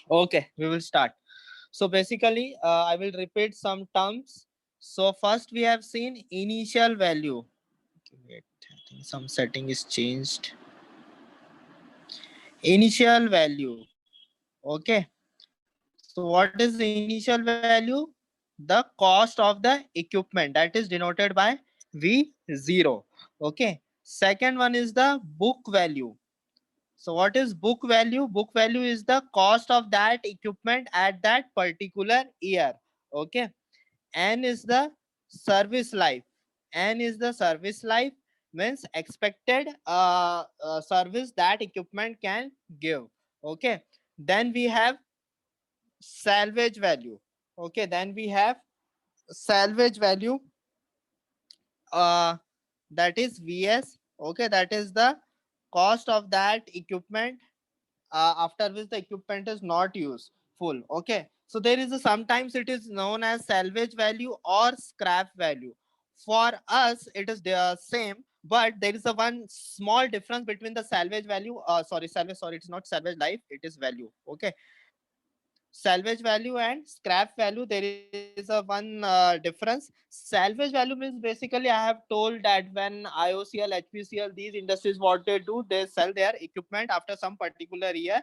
Okay, we will start. So basically, I will repeat some terms. So first we have seen initial value. Okay, wait, I think some setting is changed. Initial value. Okay. So what is the initial value? The cost of the equipment, that is denoted by V0. Okay. Second one is the book value. So what is book value? Book value is the cost of that equipment at that particular year. Okay. N is the service life. N is the service life, means expected service that equipment can give. Okay. Then we have salvage value. Okay. Then we have salvage value, uh, that is Vs. Okay. That is the cost of that equipment after which the equipment is not used full. Okay, so there is a, sometimes it is known as salvage value or scrap value. For us it is the same, but there is a one small difference between the salvage value, sorry, it's not salvage life, it is value. Okay, salvage value and scrap value, there is a one difference. Salvage value means basically I have told that when IOCL, HPCL, these industries, what they do, they sell their equipment after some particular year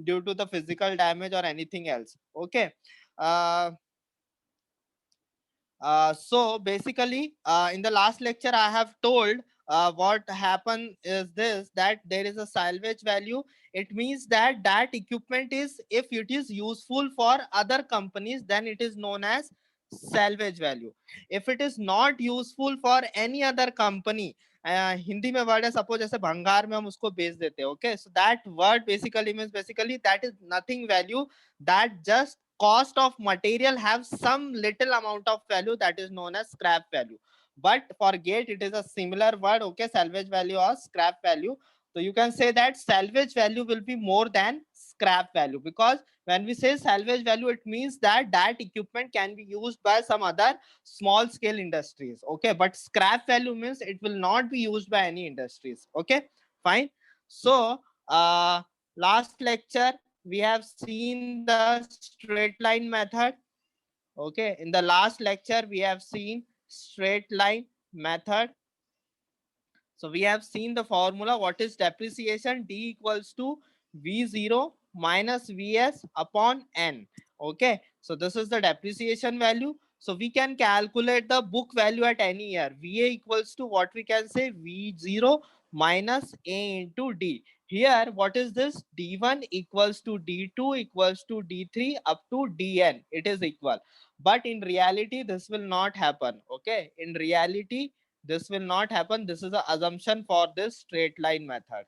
due to the physical damage or anything else. Okay. uh, so basically, in the last lecture, I have told what happened is this, that there is a salvage value. It means that that equipment is, if it is useful for other companies, then it is known as salvage value. If it is not useful for any other company, Hindi में word है suppose जैसे भंगार में हम उसको बेच देते हैं. Okay, so that word basically means basically that is nothing value, that just cost of material have some little amount of value, that is known as scrap value. But forget, it is a similar word. Okay, salvage value or scrap value. So you can say that salvage value will be more than scrap value, because when we say salvage value, it means that that equipment can be used by some other small scale industries. Okay, but scrap value means it will not be used by any industries. Okay, fine. So last lecture we have seen the straight line method. Okay, in the last lecture we have seen straight line method. So we have seen the formula. What is depreciation? D equals to V0 minus Vs upon N. Okay, so this is the depreciation value. So we can calculate the book value at any year. Va equals to what we can say, V0 minus A into D. Here, what is this? D1 equals to D2 equals to D3 up to Dn. It is equal. But in reality, this will not happen. Okay, in reality, this will not happen. This is the assumption for this straight line method.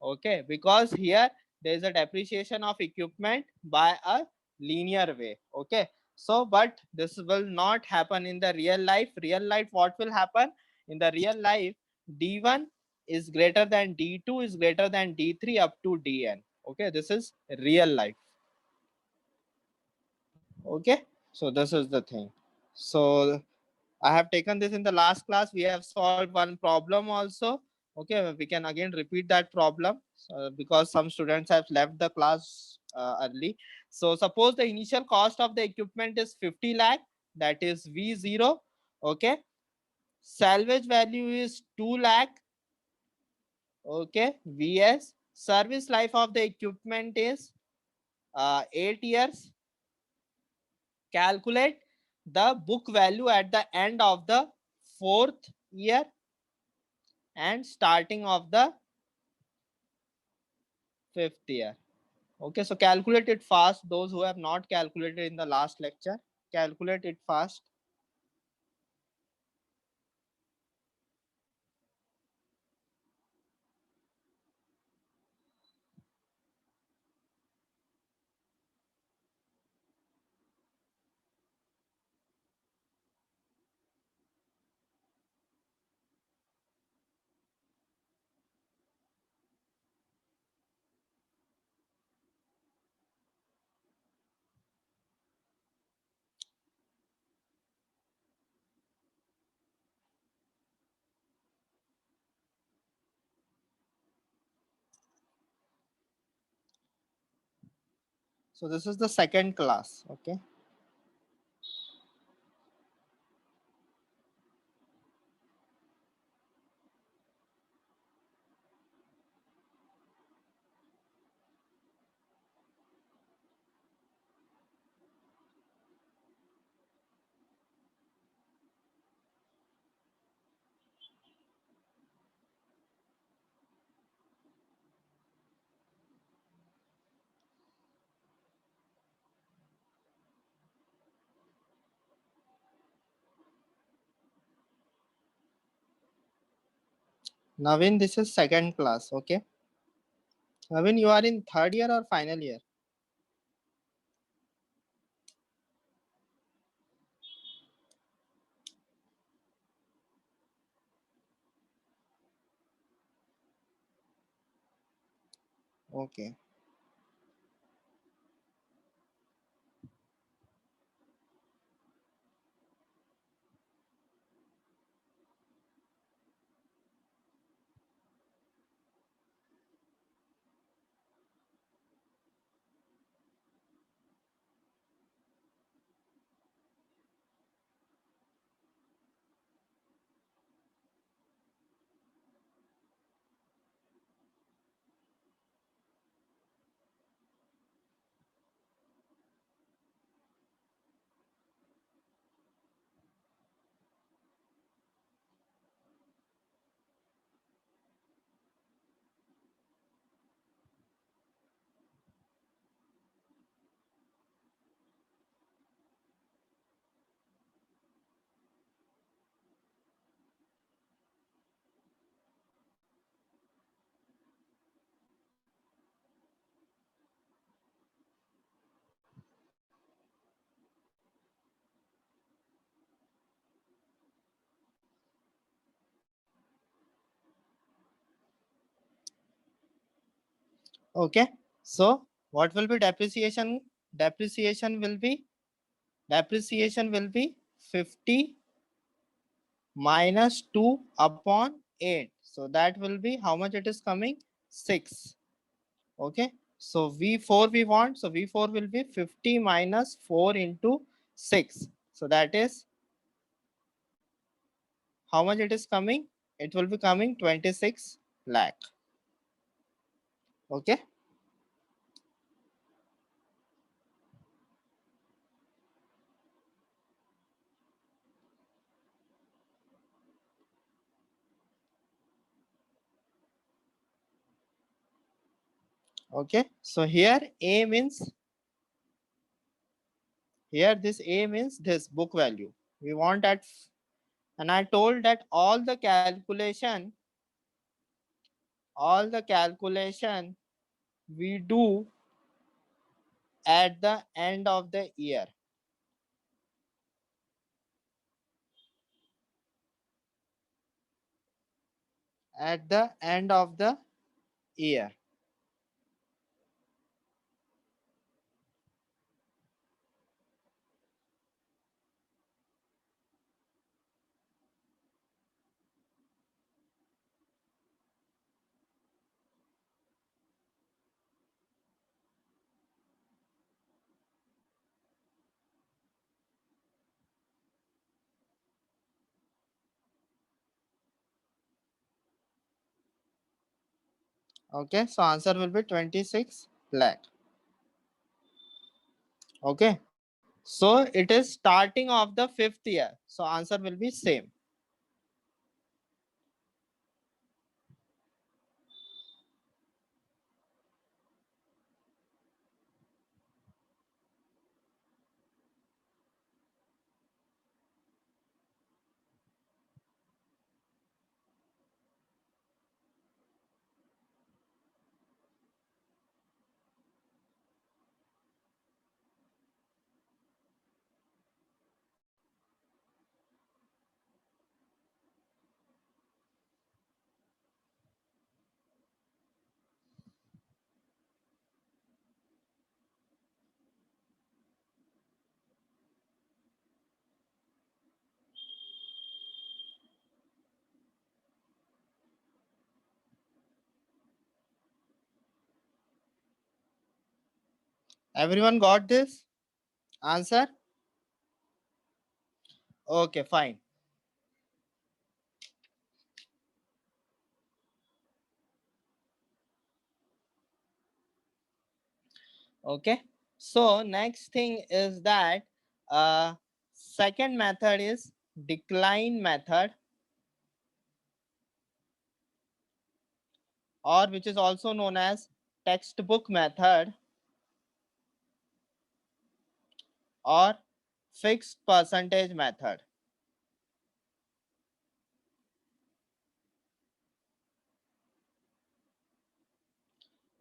Okay, because here there is a depreciation of equipment by a linear way. Okay, so but this will not happen in the real life. Real life, what will happen in the real life? D1 is greater than D2 is greater than D3 up to Dn. Okay, this is real life. Okay, so this is the thing. So I have taken this in the last class. We have solved one problem also. Okay, we can again repeat that problem because some students have left the class early. So suppose the initial cost of the equipment is 50 lakh, that is V0. Okay, salvage value is 2 lakh. Okay, Vs. Service life of the equipment is 8 years. Calculate the book value at the end of the fourth year and starting of the fifth year. Okay, so calculate it fast. Those who have not calculated in the last lecture, calculate it fast. So this is the second class. Okay. Navin, this is second class. Okay. Navin, you are in third year or final year? Okay. Okay. So what will be depreciation? Depreciation will be depreciation will be 50 minus 2 upon 8. So that will be how much it is coming? 6. Okay. So V4 we want. So V4 will be 50 minus 4 into 6. So that is how much it is coming? It will be coming 26 lakh. Okay. Okay. So here A means here this A means this book value. We want at, and I told that all the calculation we do at the end of the year. At the end of the year. Okay, so answer will be 26 lakh. Okay, so it is starting of the fifth year. So answer will be same. Everyone got this answer? Okay, fine. Okay. So next thing is that uh, second method is decline method, or which is also known as textbook method or fixed percentage method.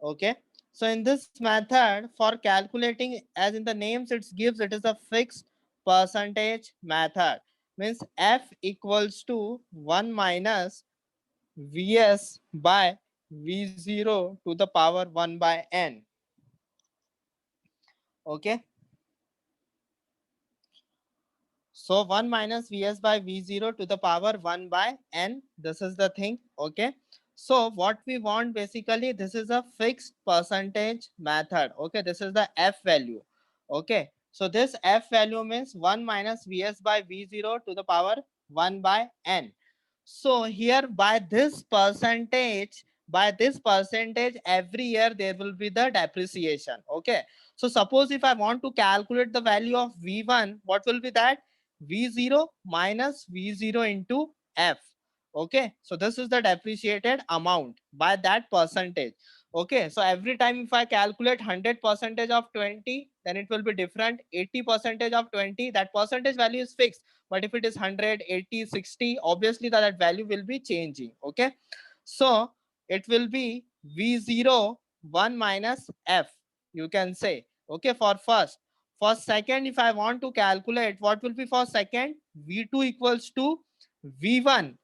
Okay. So in this method, for calculating, as in the names it gives, it is a fixed percentage method. Means f equals to 1 minus vs by v0 to the power 1 by n. Okay. So 1 minus Vs by V0 to the power 1 by N. This is the thing. Okay. So what we want basically, this is a fixed percentage method. Okay. This is the F value. Okay. So this F value means 1 minus Vs by V0 to the power 1 by N. So here by this percentage, every year there will be the depreciation. Okay. So suppose if I want to calculate the value of V1, what will be that? V0 minus V0 into F. Okay. So this is the depreciated amount by that percentage. Okay. So every time if I calculate 100 percentage of 20, then it will be different. 80 percentage of 20, that percentage value is fixed. But if it is 100, 80, 60, obviously that value will be changing. Okay. So it will be V0 1 minus F, you can say. Okay. For first. For second, if I want to calculate, what will be for second? V2 equals to V1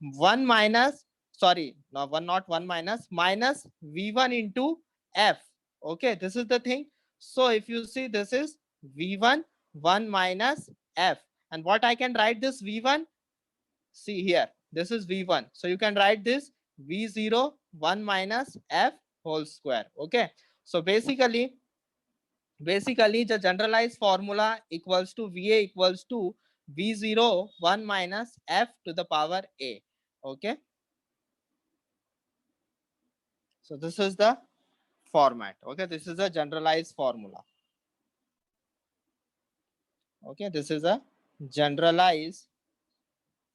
1 minus, sorry, no, one, not 1 minus, minus V1 into F. Okay. This is the thing. So if you see, this is V1 1 minus F. And what I can write this V1? See here, this is V1. So you can write this V0 1 minus F whole square. Okay. So basically the generalized formula equals to Va equals to V0 1 minus F to the power A. Okay. So this is the format. Okay. This is a generalized formula. Okay. This is a generalized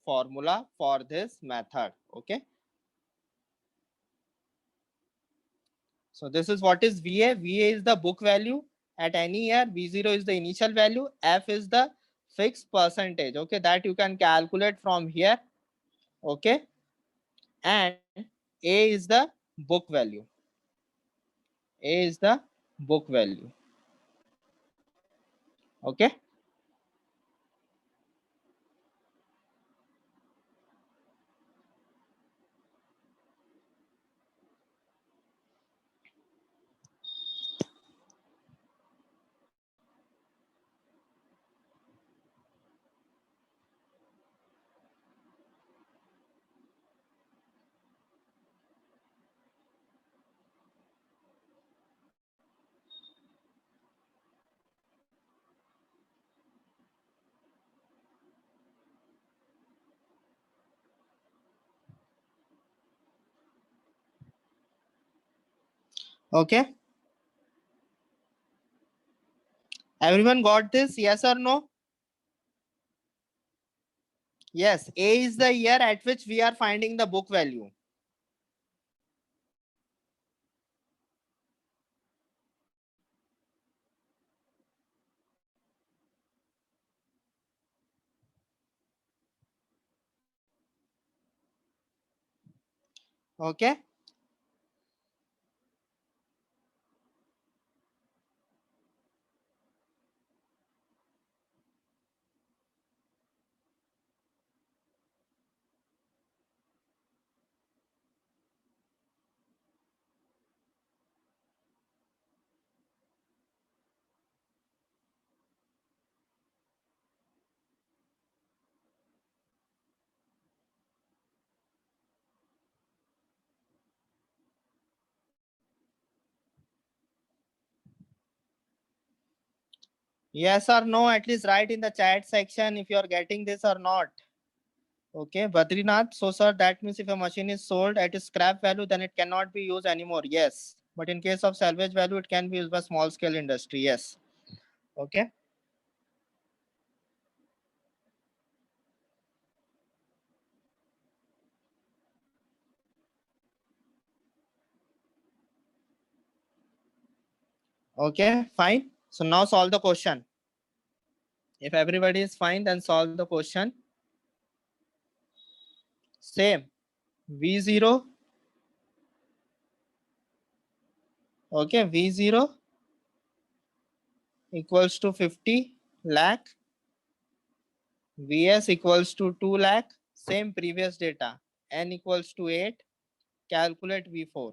formula for this method. Okay. So this is what is VA. VA is the book value at any year. V0 is the initial value. F is the fixed percentage. Okay. That you can calculate from here. Okay. And A is the book value. A is the book value. Okay. Okay. Everyone got this? Yes or no? Yes. A is the year at which we are finding the book value. Okay. Yes or no, at least write in the chat section if you are getting this or not. Okay, Badrinath. So, sir, that means if a machine is sold at its scrap value, then it cannot be used anymore. Yes. But in case of salvage value, it can be used by small scale industry. Yes. Okay. Okay, fine. So now solve the question. If everybody is fine, then solve the question. Same. V0. Okay, V0 equals to 50 lakh. Vs equals to 2 lakh. Same previous data. N equals to 8. Calculate V4.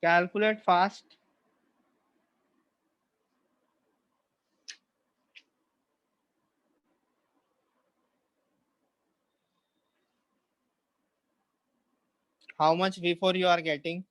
Calculate fast. How much V4 you are getting?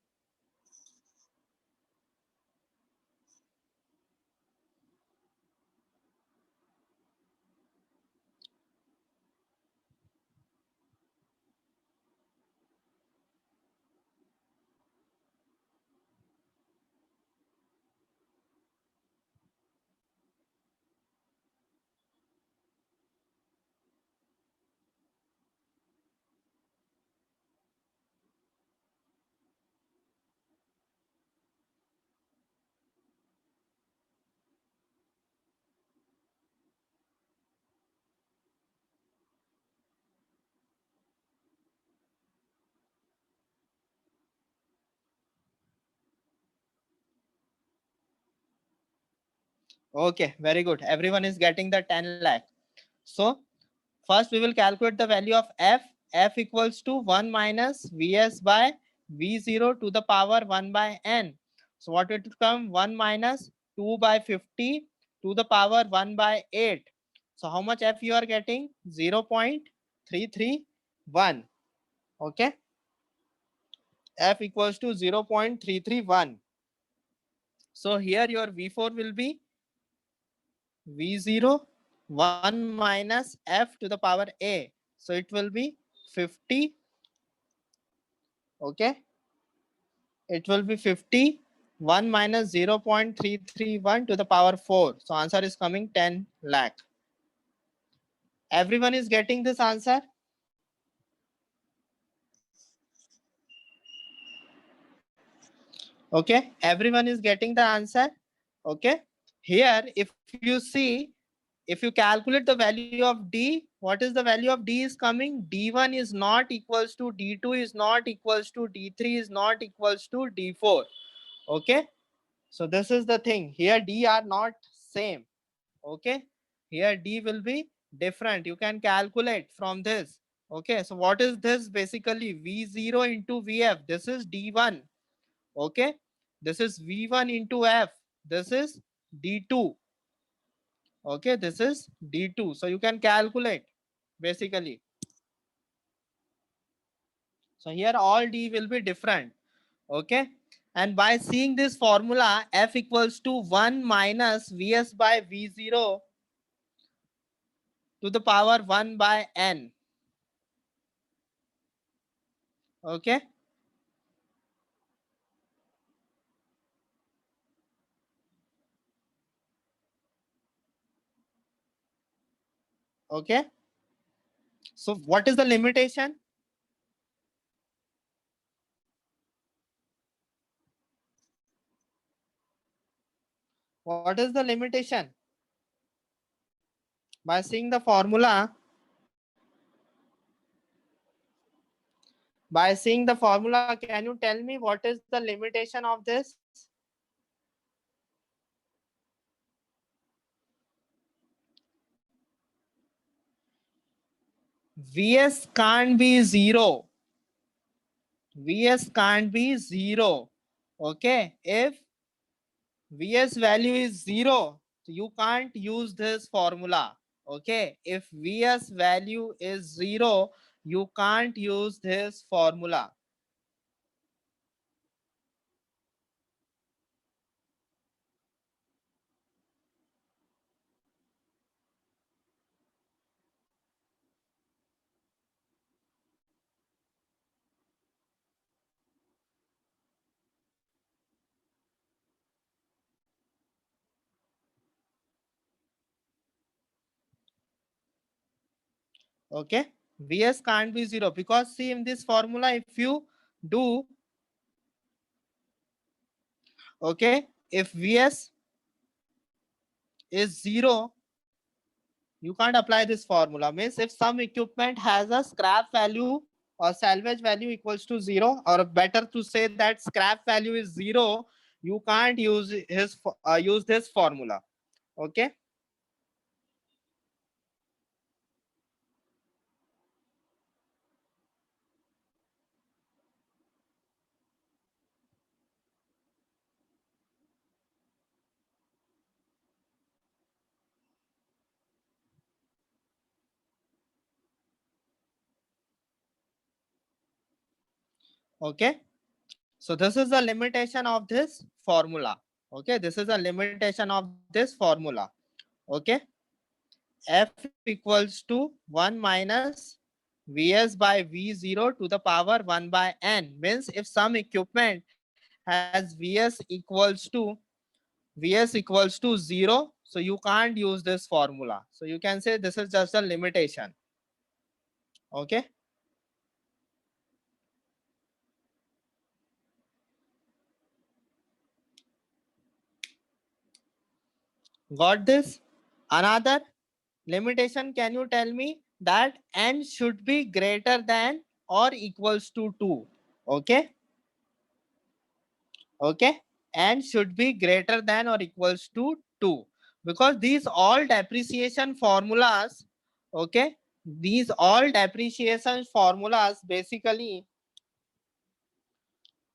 Okay, very good. Everyone is getting the 10 lakh. So first we will calculate the value of f. F equals to 1 minus Vs by V0 to the power 1 by n. So what it will come? 1 minus 2 by 50 to the power 1 by 8. So how much f you are getting? 0.331. Okay. F equals to 0.331. So here your V4 will be V0 1 minus f to the power a. So it will be 50. Okay. It will be 50. 1 minus 0.331 to the power 4. So answer is coming 10 lakh. Everyone is getting this answer? Okay. Everyone is getting the answer? Okay. Here, if you see, if you calculate the value of D, what is the value of D is coming? D1 is not equals to D2 is not equals to D3 is not equals to D4. Okay. So this is the thing. Here D are not same. Okay. Here D will be different. You can calculate from this. Okay. So what is this basically? V0 into VF. This is D1. Okay. This is V1 into F. This is D2. Okay, this is D2. So you can calculate basically. So here all D will be different. Okay. And by seeing this formula, F equals to 1 minus Vs by V0 to the power 1 by N. Okay. Okay. So what is the limitation? What is the limitation? By seeing the formula, can you tell me what is the limitation of this? Vs can't be zero. Vs can't be zero. Okay, if Vs value is zero, so you can't use this formula. Okay, if Vs value is zero, you can't use this formula. Okay, Vs can't be zero because see in this formula, if you do, okay, if Vs is zero, you can't apply this formula. Means if some equipment has a scrap value or salvage value equals to zero, or better to say that scrap value is zero, you can't use this formula. Okay, okay. So this is the limitation of this formula. Okay, this is a limitation of this formula. Okay, f equals to 1 minus Vs by V0 to the power 1 by n. Means if some equipment has Vs equals to 0, so you can't use this formula. So you can say this is just a limitation. Okay, got this? Another limitation, can you tell me that n should be greater than or equals to 2? Okay, okay, n should be greater than or equals to 2, because these all depreciation formulas, okay, these all depreciation formulas basically,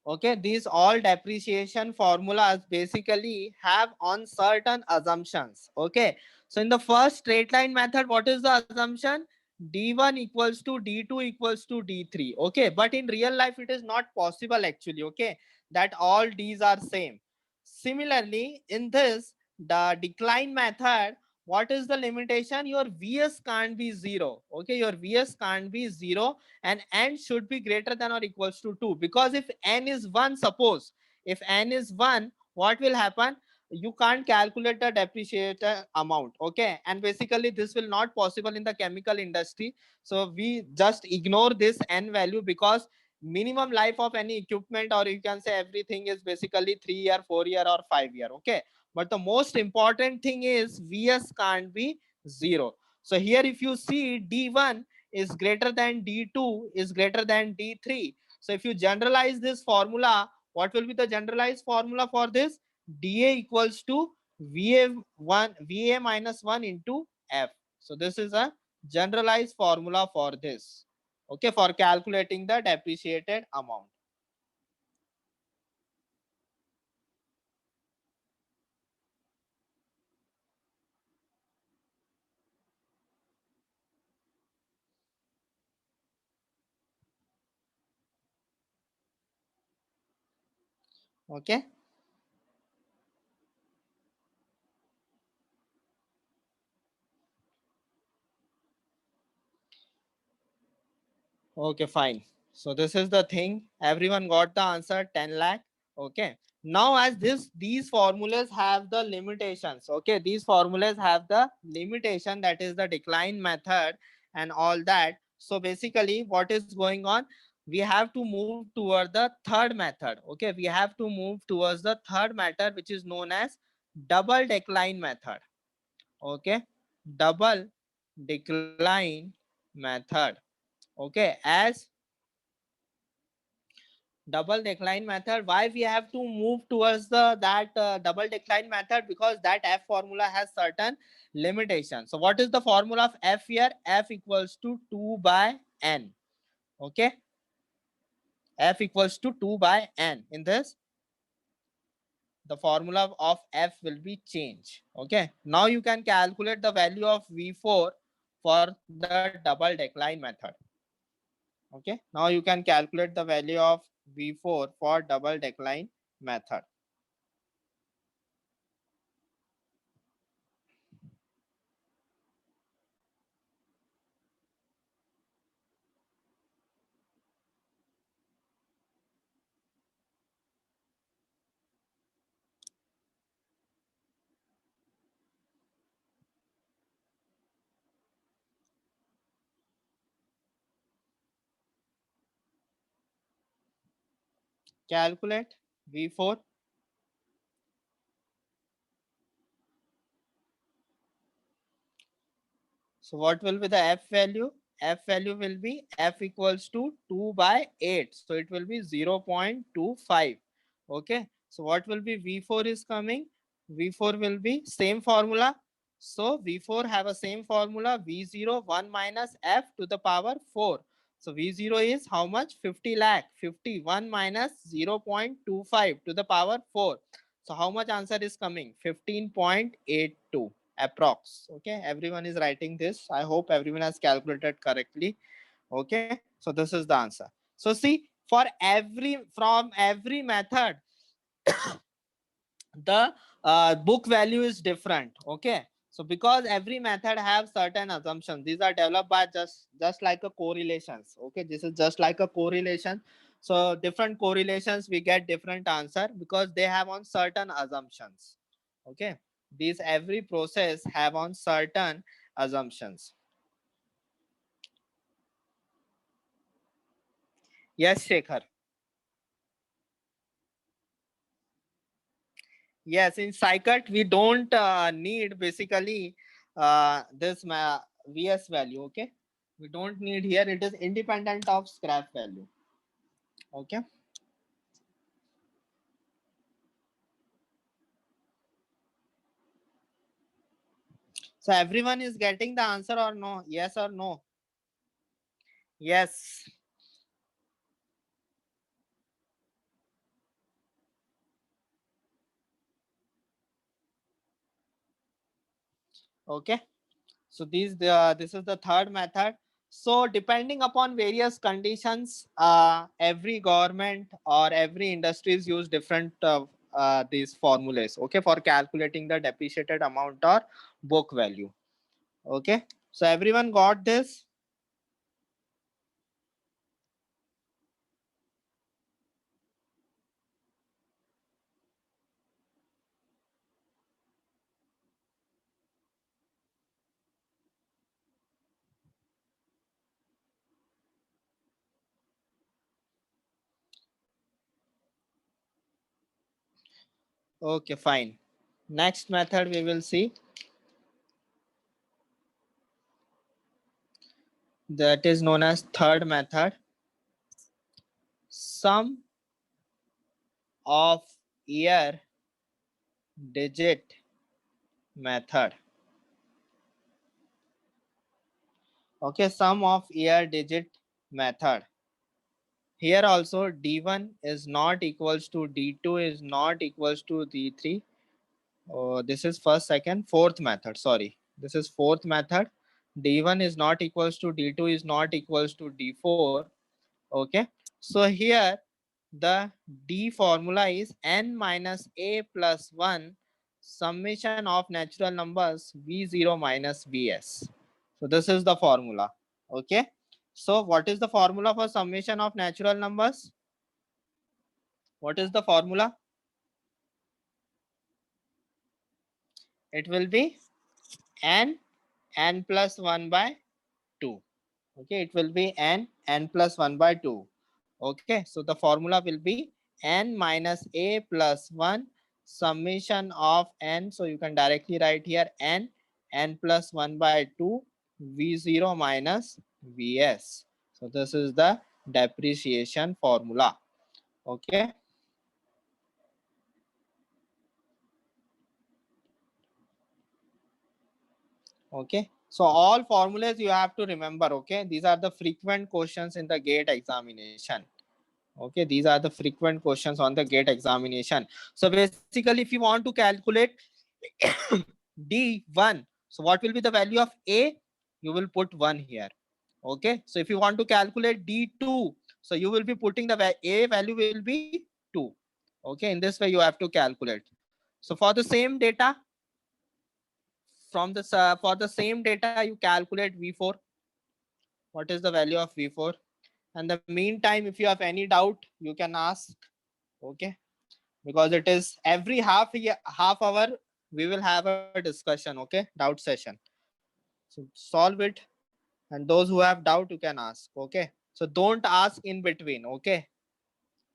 okay, these all depreciation formulas basically have on certain assumptions. Okay, so in the first straight line method, what is the assumption? D1 equals to D2 equals to D3. Okay, but in real life it is not possible actually. Okay, that all D's are same. Similarly, in this, the decline method, what is the limitation? Your Vs can't be zero. Okay, your Vs can't be zero, and n should be greater than or equals to 2, because if n is 1, suppose if n is 1, what will happen? You can't calculate the depreciator amount. Okay, and basically this will not possible in the chemical industry, so we just ignore this n value, because minimum life of any equipment, or you can say everything, is basically 3 year, 4 year, or 5 year. Okay, but the most important thing is Vs can't be zero. So here if you see, D1 is greater than D2 is greater than D3. So if you generalize this formula, what will be the generalized formula for this? dA equals to Va minus 1 into F. So this is a generalized formula for this. Okay, for calculating the depreciated amount. Okay. Okay, fine. So this is the thing. Everyone got the answer, 10 lakh. Okay. Now as these formulas have the limitations. Okay, these formulas have the limitation, that is the decline method and all that. So basically what is going on? We have to move toward the third method. Okay, we have to move towards the third method, which is known as double decline method. Okay, double decline method. Okay, as double decline method. Why we have to move towards the that double decline method? Because that f formula has certain limitations. So what is the formula of f here? F equals to 2 by n. Okay, f equals to 2 by n. In this, the formula of f will be changed. Okay, now you can calculate the value of v4 for the double decline method. Okay, now you can calculate the value of v4 for double decline method. Calculate v4. So what will be the f value? F value will be f equals to 2 by 8. So it will be 0.25. Okay. So what will be V4 is coming? V4 will be same formula. So V4 have a same formula, V0 1 minus f to the power 4. So V0 is how much? 50 lakh. 51 minus 0.25 to the power 4. So how much answer is coming? 15.82 approx. Okay, everyone is writing this. I hope everyone has calculated correctly. Okay, so this is the answer. So see, for every method, the book value is different. Okay, so because every method have certain assumptions, these are developed by just like a correlations. Okay, this is just like a correlation. So different correlations we get different answer because they have on certain assumptions. Okay, these every process have on certain assumptions. Yes, Shekhar. Yes, in scikit we don't need basically this vs value. Okay, we don't need here. It is independent of scrap value. Okay, so everyone is getting the answer or no? Yes or no? Yes. Okay, so this is the third method. So depending upon various conditions, every government or every industries use different these formulas. Okay, for calculating the depreciated amount or book value. Okay, so everyone got this? Okay, fine. Next method we will see, that is known as third method, sum of year digit method. Okay, sum of year digit method. Here also D1 is not equals to D2 is not equals to D3. Oh, this is first, second, fourth method. Sorry, this is fourth method. D1 is not equals to D2 is not equals to D4. Okay, so here the D formula is n minus a plus 1 summation of natural numbers v0 minus vs. So this is the formula. Okay, so what is the formula for summation of natural numbers? What is the formula? It will be n plus 1 by 2. Okay, it will be n plus 1 by 2. Okay, so the formula will be n minus a plus 1 summation of n. So you can directly write here n plus 1 by 2 v0 minus vs. So this is the depreciation formula. Okay. Okay. So all formulas you have to remember. Okay. These are the frequent questions in the GATE examination. Okay. These are the frequent questions on the GATE examination. So basically, if you want to calculate D1, so what will be the value of A? You will put 1 here. Okay. So if you want to calculate D2, so you will be putting the A value will be 2. Okay. In this way, you have to calculate. So for the same data, from this for the same data, you calculate V4. What is the value of V4? And the meantime, if you have any doubt, you can ask. Okay. Because it is every half hour we will have a discussion. Okay. Doubt session. So solve it. And those who have doubt, you can ask. Okay. So don't ask in between. Okay.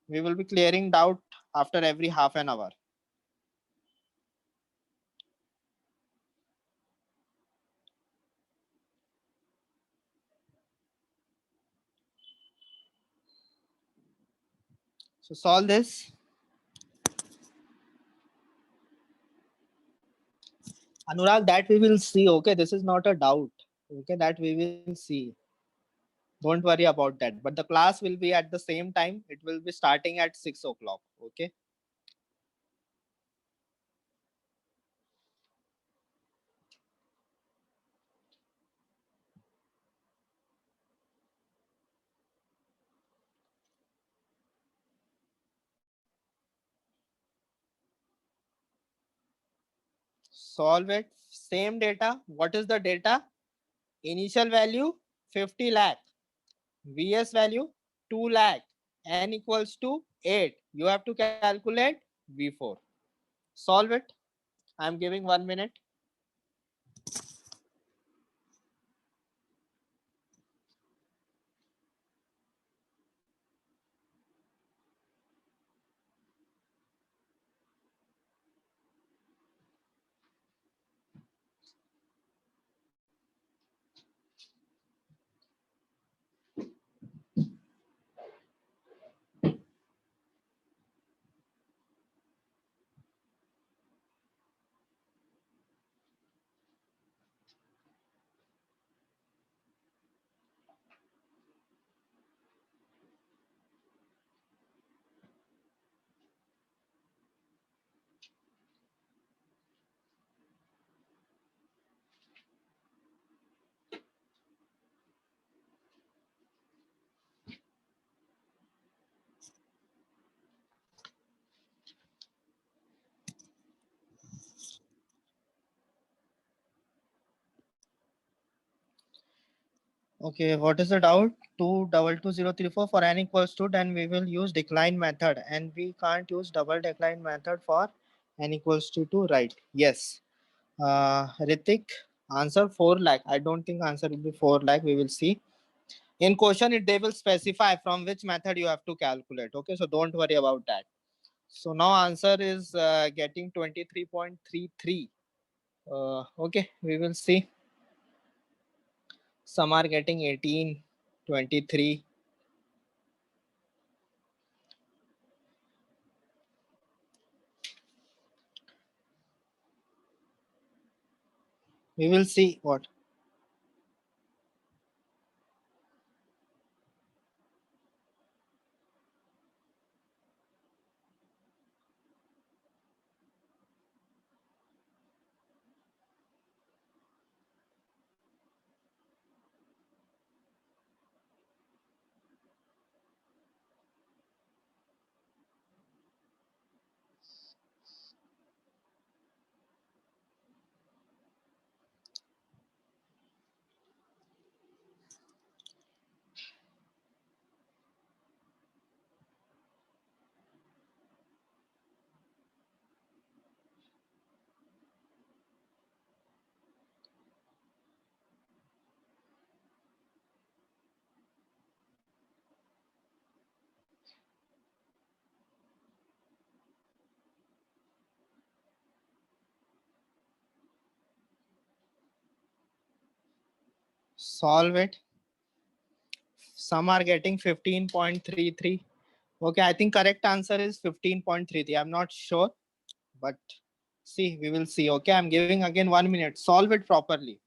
We will be clearing doubt after every half an hour. So solve this. Anurag, that we will see. Okay. This is not a doubt. Okay. That we will see. Don't worry about that. But the class will be at the same time. It will be starting at 6 o'clock. Okay. Solve it. Same data. What is the data? Initial value 50 lakh. VS value 2 lakh. N equals to 8. You have to calculate V4. Solve it. I'm giving 1 minute. Okay, what is the doubt? 2222034 for n equals to, then we will use decline method, and we can't use double decline method for n equals to 2, right? Yes. Ritik, answer 4 lakh. I don't think answer will be 4 lakh. We will see. In question, they will specify from which method you have to calculate. Okay, so don't worry about that. So now answer is getting 23.33. Okay, we will see. Some are getting 18, 23. We will see what. Solve it. Some are getting 15.33. Okay, I think correct answer is 15.33. I'm not sure, but see, we will see. Okay, I'm giving again 1 minute. Solve it properly.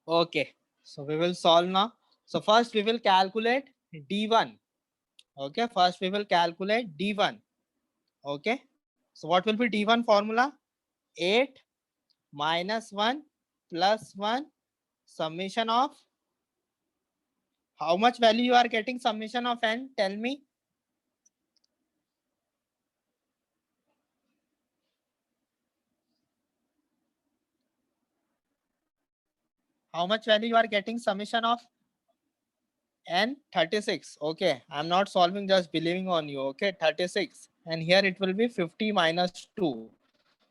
Okay, so we will solve now. So first we will calculate D1. Okay, first we will calculate D1. Okay, so what will be D1 formula? 8 minus 1 plus 1 summation of how much value you are getting summation of n? Tell me how much value you are getting summation of n? 36. Okay, I'm not solving, just believing on you. Okay, 36. And here it will be 50 minus 2.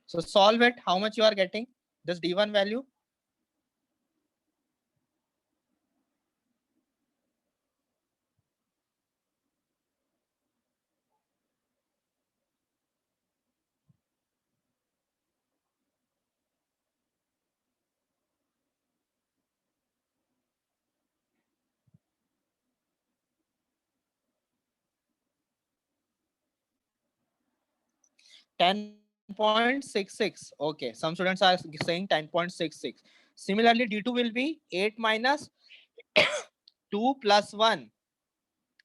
So solve it. How much you are getting this D1 value? Ten point six six. Okay, some students are saying 10.66. Similarly, D2 will be 8 minus 2 plus 1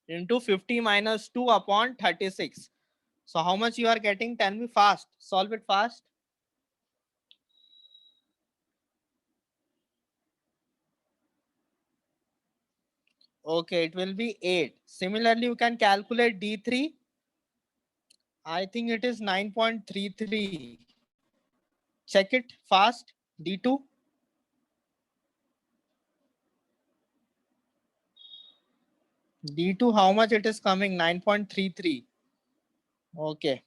into 50 minus 2 upon 36. So how much you are getting? Tell me fast. Solve it fast. Okay, it will be 8. Similarly, you can calculate D3. I think it is 9.33. Check it fast. D2. D2, how much it is coming? 9.33. Okay.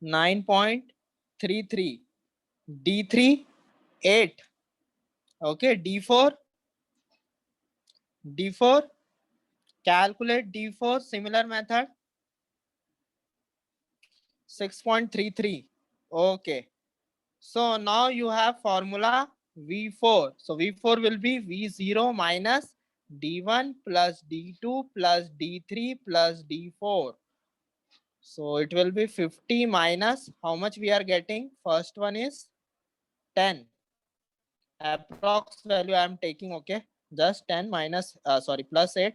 9.33. D3, 8. Okay. D4. D4. Calculate D4. Similar method. 6.33. Okay. So now you have formula V4. So V4 will be V0 minus D1 plus D2 plus D3 plus D4. So it will be 50 minus how much we are getting? First one is 10. Approx value I am taking. Okay. Just 10 minus, sorry, plus 8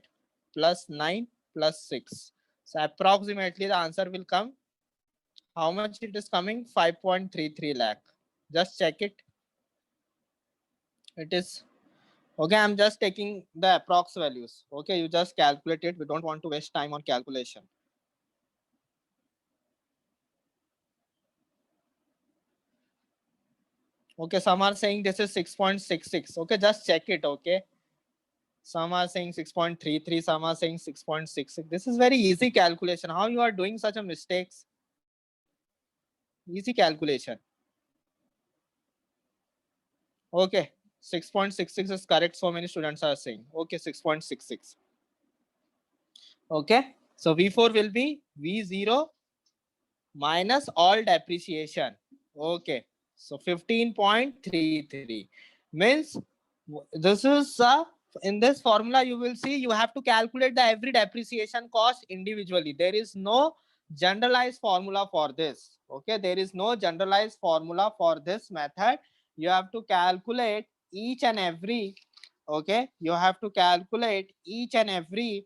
plus 9 plus 6. So approximately the answer will come. How much it is coming? 5.33 lakh. Just check it. It is okay. I'm just taking the approx values. Okay, you just calculate it. We don't want to waste time on calculation. Okay, some are saying this is 6.66. Okay, just check it. Okay, some are saying 6.33, some are saying 6.66. This is very easy calculation. How you are doing such a mistakes? Easy calculation. Okay, 6.66 is correct. So many students are saying. Okay, 6.66. Okay, so V4 will be V0 minus all depreciation. Okay, so 15.33 means this is in this formula you will see you have to calculate the every depreciation cost individually. There is no generalized formula for this. Okay, there is no generalized formula for this method. You have to calculate each and every, okay, you have to calculate each and every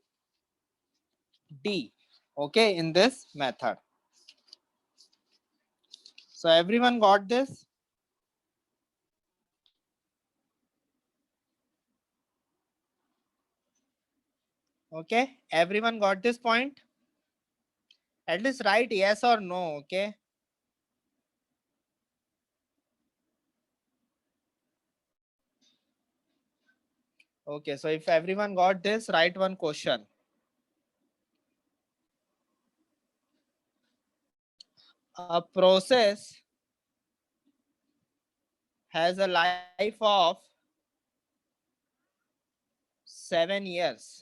D, okay, in this method. So everyone got this? Okay, everyone got this point? At least write yes or no. Okay. Okay, so if everyone got this, write one question. A process has a life of 7 years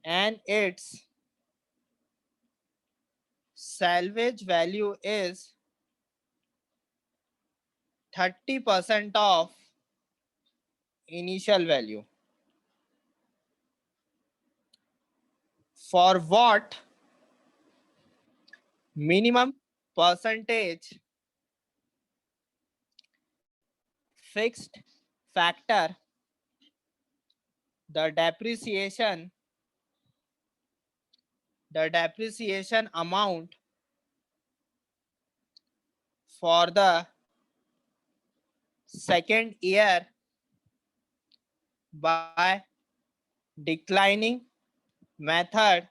and its salvage value is 30% of initial value. For what minimum percentage fixed factor the depreciation amount for the second year by declining method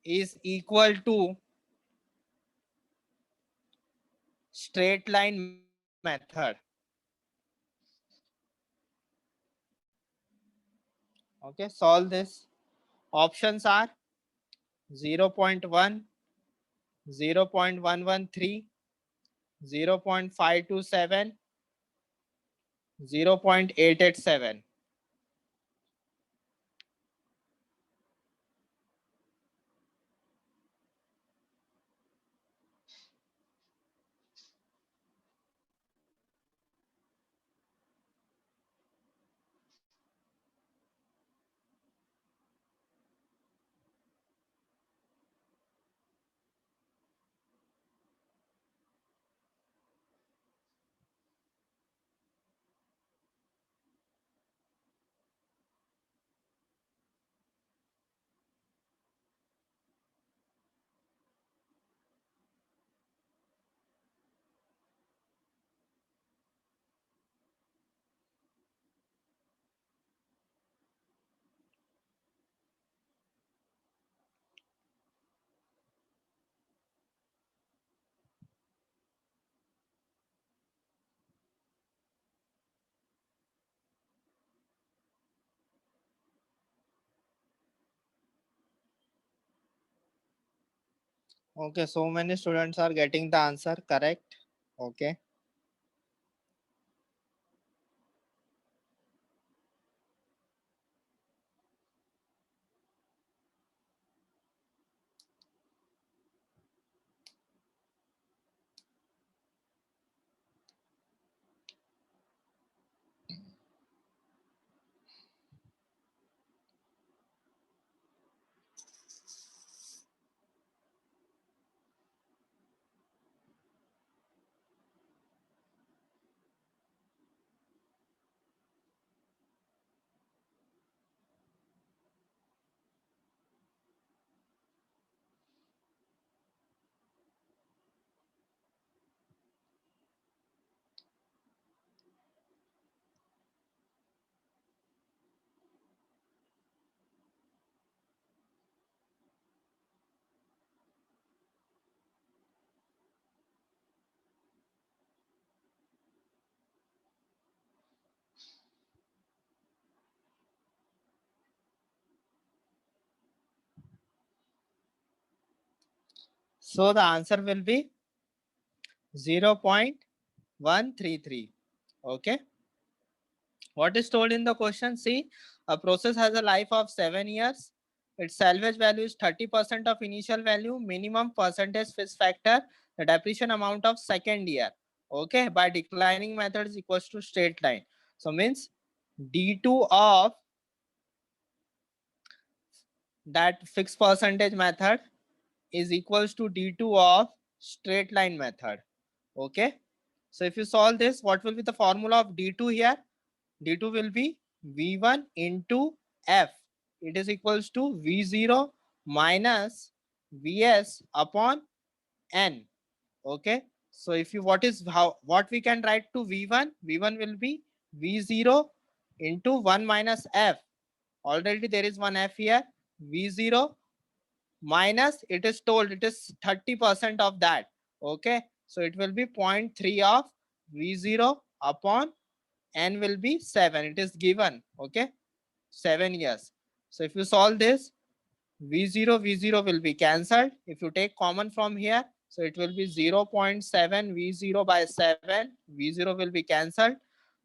is equal to straight line method. Okay, solve this. Options are 0.1, 0.113, 0.527, 0.887. Okay, so many students are getting the answer correct. Okay. So the answer will be 0.133. Okay. What is told in the question? See, a process has a life of 7 years. Its salvage value is 30% of initial value, minimum percentage fixed factor, the depreciation amount of second year. Okay, by declining method is equals to straight line. So means D2 of that fixed percentage method is equals to D2 of straight line method. Okay. So if you solve this, what will be the formula of D2 here? D2 will be V1 into F. It is equals to V0 minus Vs upon N. Okay. So if you what is how what we can write to V1? V1 will be V0 into 1 minus f. Already there is one f here. V0 minus, it is told it is 30% of that. Okay, so it will be 0.3 of V0 upon n will be 7. It is given. Okay, 7 years. So if you solve this, V0 will be cancelled. If you take common from here, so it will be 0.7 V0 by 7. V0 will be cancelled.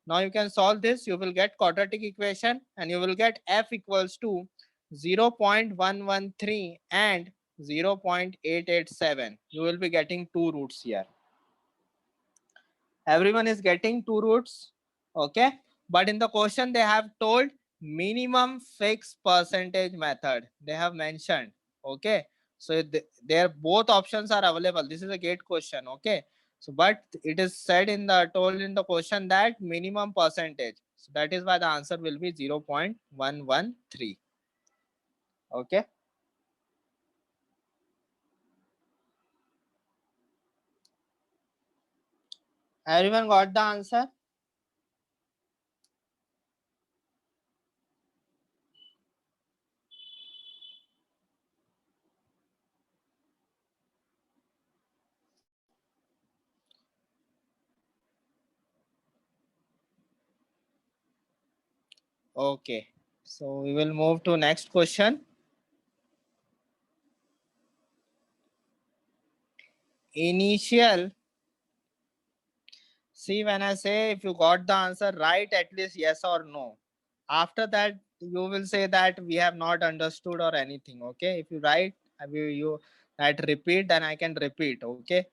Now you can solve this. You will get quadratic equation and you will get f equals to 0.113 and 0.887. You will be getting two roots here. Everyone is getting two roots. Okay, but in the question they have told minimum fixed percentage method they have mentioned. Okay, so their both options are available. This is a gate question. Okay, so but it is said in the told in the question that minimum percentage, so that is why the answer will be 0.113. Okay, everyone got the answer? Okay, so we will move to next question. Initial. See, when I say if you got the answer, write at least yes or no. After that, you will say that we have not understood or anything. Okay. If you write, you that repeat, then I can repeat. Okay.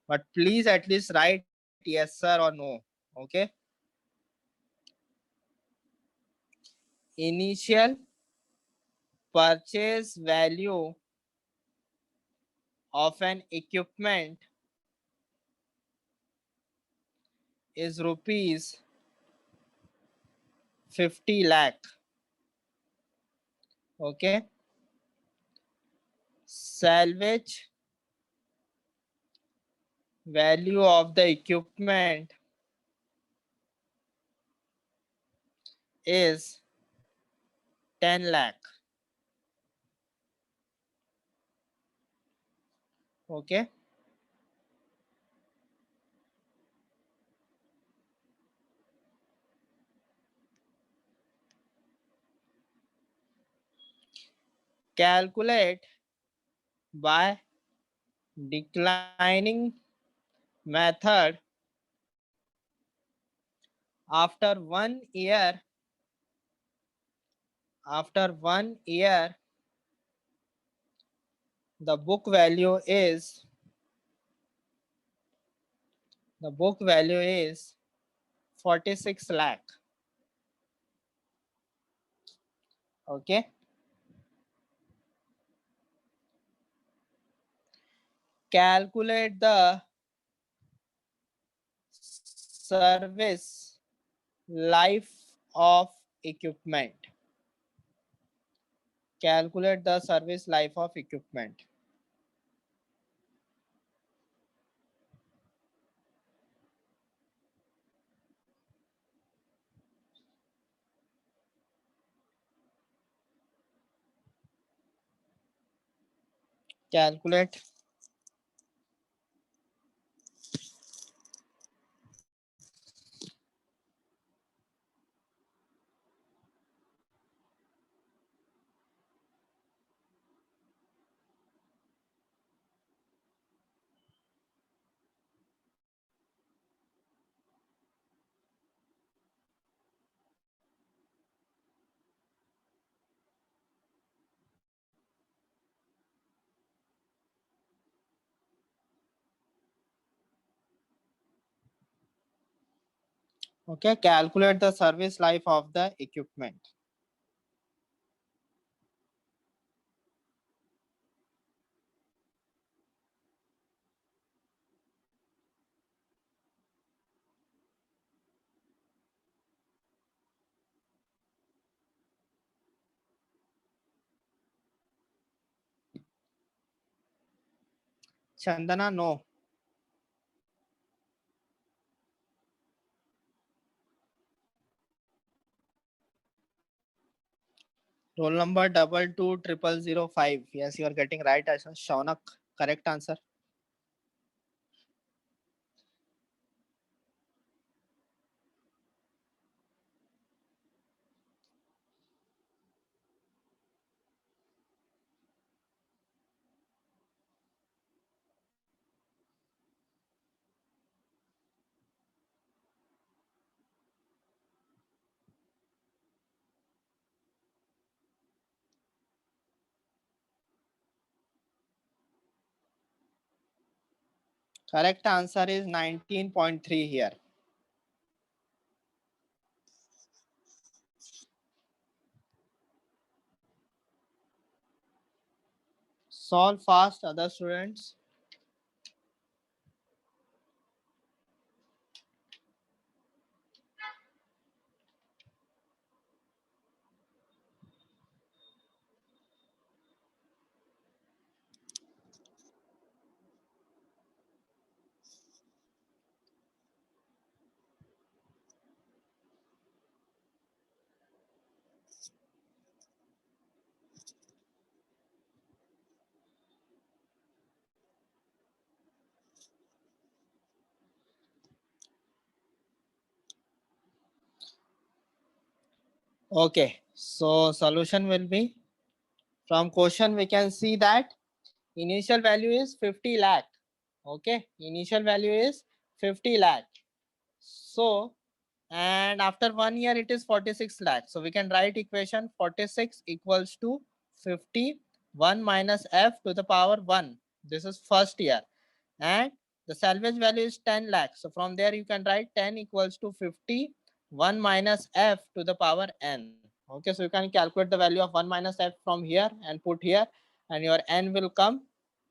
But please at least write yes, sir, or no. Okay. Initial purchase value of an equipment is rupees 50 lakh. Okay. Salvage value of the equipment is 10 lakh. Okay. Calculate by declining method after 1 year. After 1 year, the book value is 46 lakh. Okay. Calculate the service life of equipment. Calculate the service life of equipment. Calculate. Okay. Calculate the service life of the equipment. Chandana, no. Roll number 222005. Yes, you are getting right. Answer. Shaunak, correct answer. Correct answer is 19.3 here. Solve fast, other students. Okay, so solution will be from question we can see that initial value is 50 lakh. Okay, initial value is 50 lakh. So, and after 1 year it is 46 lakh. So we can write equation 46 equals to 51 minus f to the power 1. This is first year. And the salvage value is 10 lakh. So from there you can write 10 equals to 51 minus f to the power n. Okay, so you can calculate the value of 1 minus f from here and put here, and your n will come,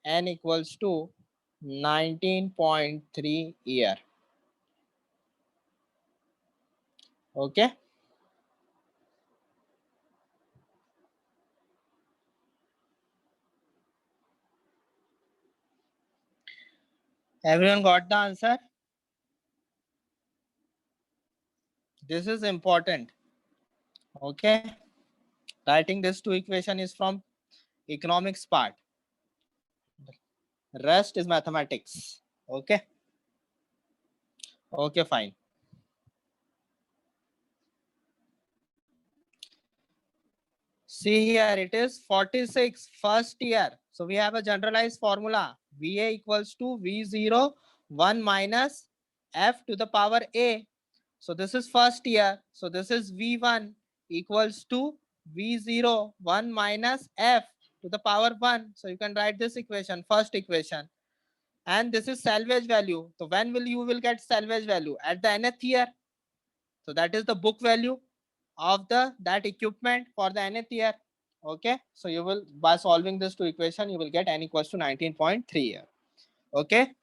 n equals to 19.3 year. Okay, everyone got the answer? This is important. Okay, writing this two equation is from economics part, rest is mathematics. Okay, okay, fine. See here, it is 46 first year. So we have a generalized formula. VA equals to V0 1 minus F to the power A. So this is first year. So this is V1 equals to V0 1 minus F to the power 1. So you can write this equation, first equation. And this is salvage value. So when will you will get salvage value? At the nth year. So that is the book value of the that equipment for the nth year. Okay, so you will, by solving this two equation, you will get n equals to 19.3 here. Okay,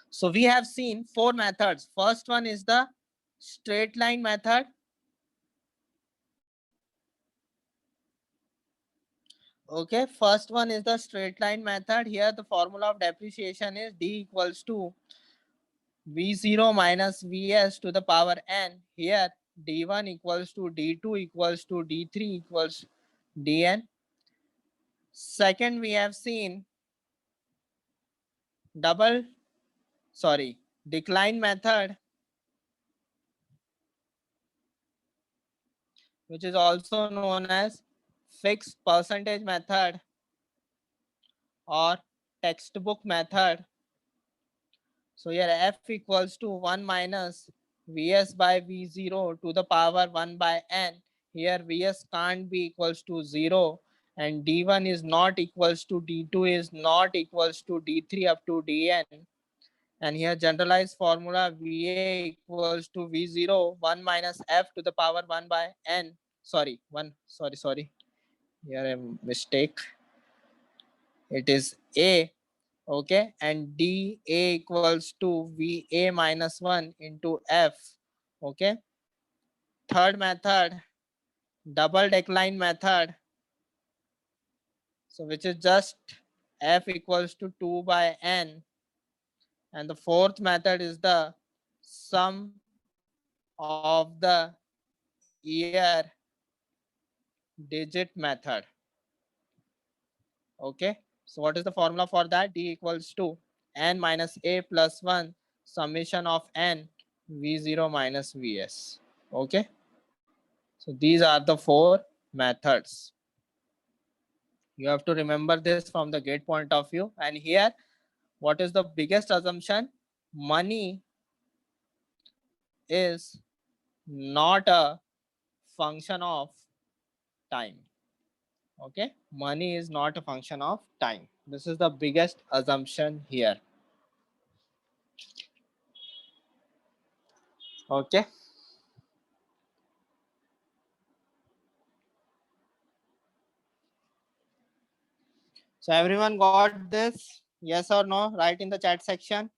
so we have seen four methods. First one is the straight line method. Okay, first one is the straight line method. Here the formula of depreciation is d equals to v0 minus vs to the power n. Here d1 equals to d2 equals to d3 equals dn. Second, we have seen double, sorry, decline method, which is also known as fixed percentage method or textbook method. So here f equals to 1 minus vs by v0 to the power 1 by n. Here vs can't be equals to 0, and d1 is not equals to d2 is not equals to d3 up to dn. And here generalized formula VA equals to V0 1 minus F to the power 1 by N. Sorry, 1. Sorry. Here a mistake. It is A. Okay. And DA equals to VA minus 1 into F. Okay. Third method, double decline method. So which is just F equals to 2 by N. And the fourth method is the sum of the year digit method. Okay, so what is the formula for that? D equals to n minus a plus 1 summation of n v0 minus vs. Okay, so these are the four methods. You have to remember this from the gate point of view. And here, what is the biggest assumption? Money is not a function of time. Okay, money is not a function of time. This is the biggest assumption here. Okay, so everyone got this? Yes or no? Write in the chat section.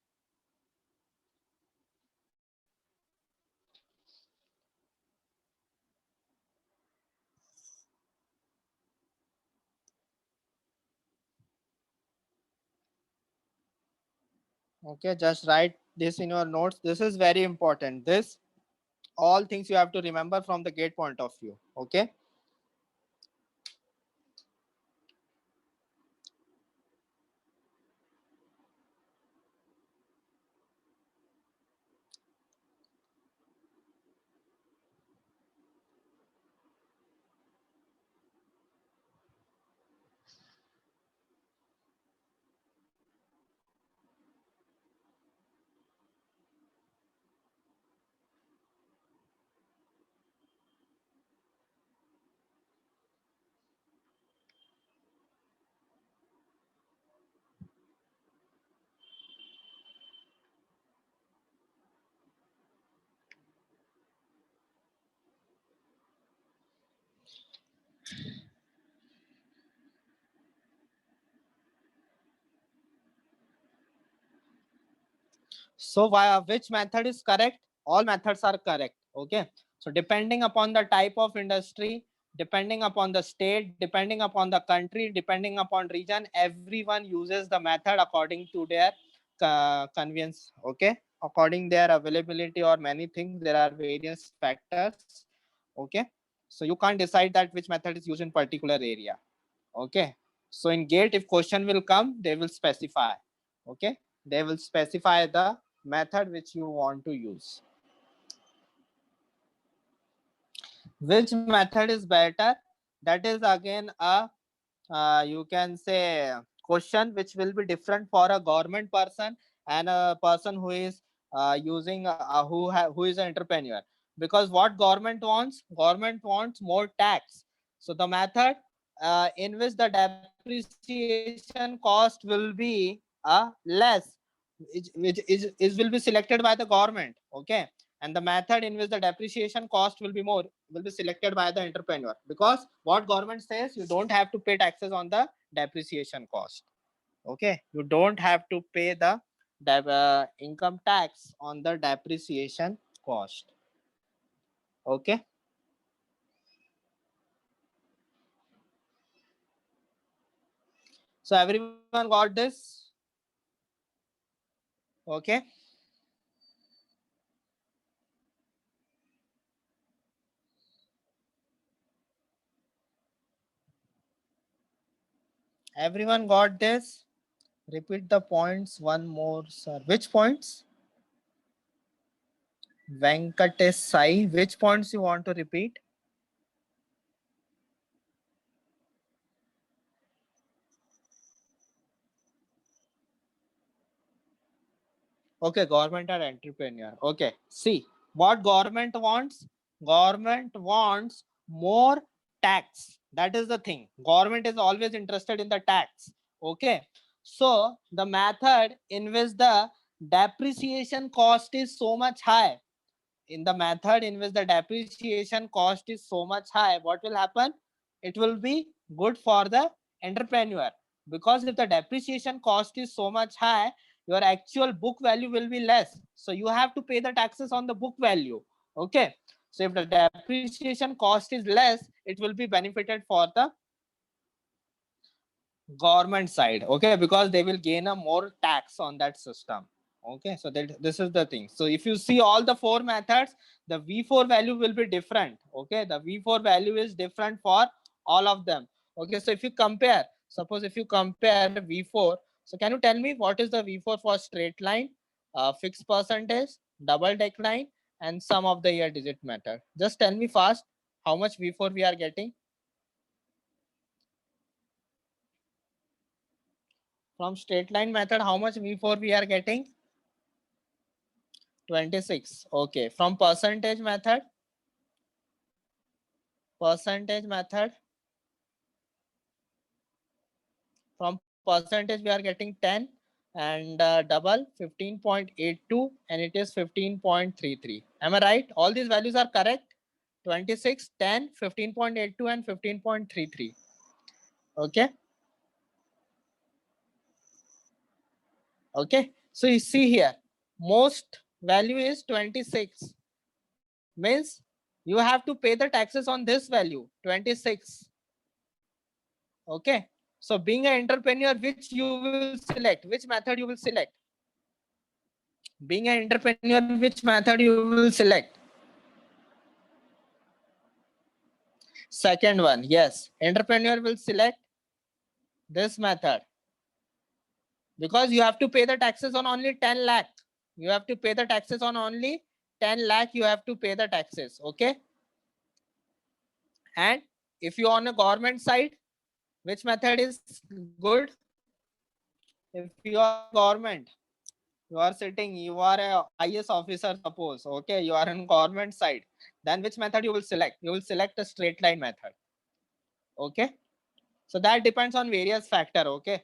Okay, just write this in your notes. This is very important. This all things you have to remember from the gate point of view. Okay, so which method is correct? All methods are correct. Okay, so depending upon the type of industry, depending upon the state, depending upon the country, depending upon region, everyone uses the method according to their convenience. Okay, according their availability or many things, there are various factors. Okay, so you can't decide that which method is used in particular area. Okay, so in gate, if question will come, they will specify. Okay, they will specify the method which you want to use. Which method is better? That is again a you can say question which will be different for a government person and a person who is using who is an entrepreneur. Because what government wants more tax. So the method in which the depreciation cost will be less, which will be selected by the government. Okay, and the method in which the depreciation cost will be more will be selected by the entrepreneur, because what government says, you don't have to pay taxes on the depreciation cost. Okay, you don't have to pay the income tax on the depreciation cost. Okay, so everyone got this? Okay, everyone got this? Repeat the points one more, sir. Which points? Venkatesh Sai, which points you want to repeat? Okay, government or entrepreneur. Okay, see what government wants. Government wants more tax. That is the thing. Government is always interested in the tax. Okay, so the method in which the depreciation cost is so much high, in the method in which the depreciation cost is so much high, what will happen? It will be good for the entrepreneur, because if the depreciation cost is so much high, your actual book value will be less, so you have to pay the taxes on the book value. Okay, so if the depreciation cost is less, it will be benefited for the government side. Okay, because they will gain a more tax on that system. Okay, so that this is the thing. So if you see all the four methods, the v4 value will be different. Okay, the v4 value is different for all of them. Okay, so if you compare, suppose if you compare V4, so can you tell me what is the V4 for straight line, fixed percentage, double decline, and sum of the year digit method? Just tell me fast how much V4 we are getting from straight line method. How much V4 we are getting? 26. Okay, from percentage method, from percentage we are getting 10, and double 15.82, and it is 15.33. Am I right? All these values are correct. 26, 10, 15.82, and 15.33. Okay. Okay, so you see here, most value is 26, means you have to pay the taxes on this value 26. Okay, so being an entrepreneur, which you will select, which method you will select? Being an entrepreneur, which method you will select? Second one, yes, entrepreneur will select this method, because you have to pay the taxes on only 10 lakh. You have to pay the taxes on only 10 lakh. You have to pay the taxes. Okay, and if you are on a government side, which method is good? If you are in government, you are sitting, you are a IS officer, suppose. Okay, you are in government side, then which method you will select? You will select a straight line method. Okay, so that depends on various factor. Okay,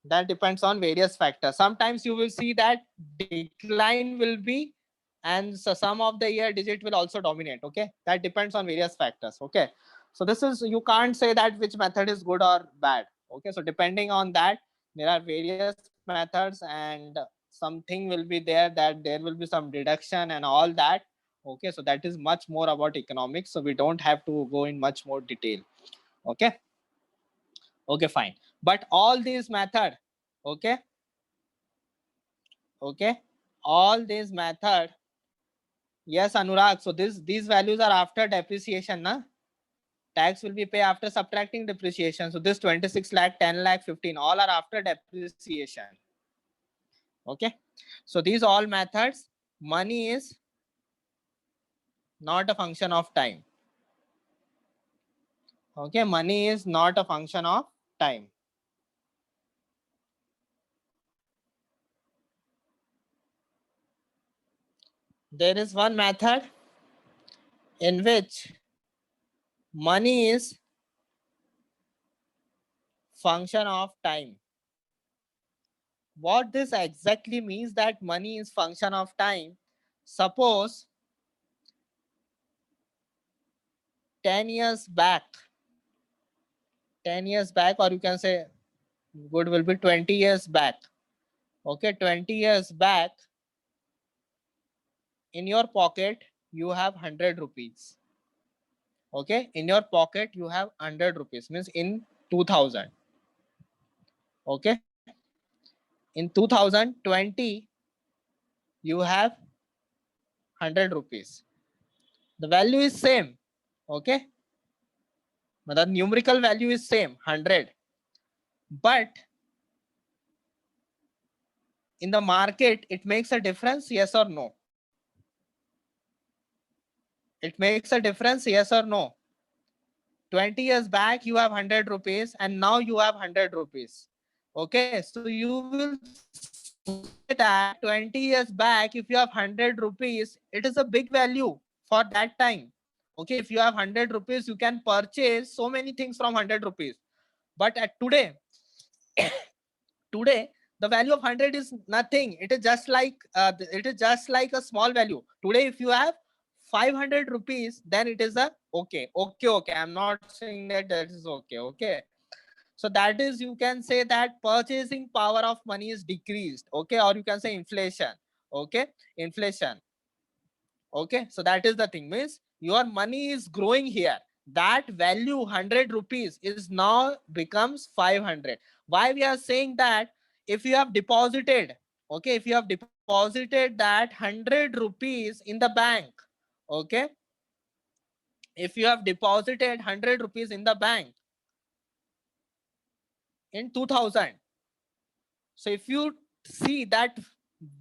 that depends on various factors. Sometimes you will see that decline will be, and so some of the year digit will also dominate. Okay, that depends on various factors. Okay, so this is, you can't say that which method is good or bad. Okay, so depending on that, there are various methods, and something will be there that there will be some deduction and all that. Okay, so that is much more about economics, so we don't have to go in much more detail. Okay, okay, fine. But all these method, okay, okay, all these method, yes, Anurag, so these values are after depreciation, na? Tax will be paid after subtracting depreciation. So this 26 lakh, 10 lakh, 15, all are after depreciation. Okay, so these all methods, money is not a function of time. Okay, money is not a function of time. There is one method in which money is function of time. What this exactly means, that money is function of time? Suppose 10 years back, 10 years back, or you can say good will be 20 years back. Okay, 20 years back, in your pocket you have 100 rupees. Okay, in your pocket you have 100 rupees, means in 2000. Okay, in 2020 you have 100 rupees. The value is same. Okay, the numerical value is same, 100, but in the market it makes a difference, yes or no? It makes a difference, yes or no? 20 years back you have 100 rupees, and now you have 100 rupees. Okay, so you will say that 20 years back, if you have 100 rupees, it is a big value for that time. Okay, if you have 100 rupees, you can purchase so many things from 100 rupees. But at today, today the value of 100 is nothing. It is just like a small value. Today if you have 500 rupees, then it is a okay. I'm not saying that that is okay. So that is, you can say that purchasing power of money is decreased. Okay, or you can say inflation. Okay, inflation. Okay, so that is the thing, means your money is growing here. That value 100 rupees is now becomes 500. Why we are saying that? If you have deposited, okay, if you have deposited that 100 rupees in the bank, okay, If you have deposited 100 rupees in the bank in 2000, so if you see that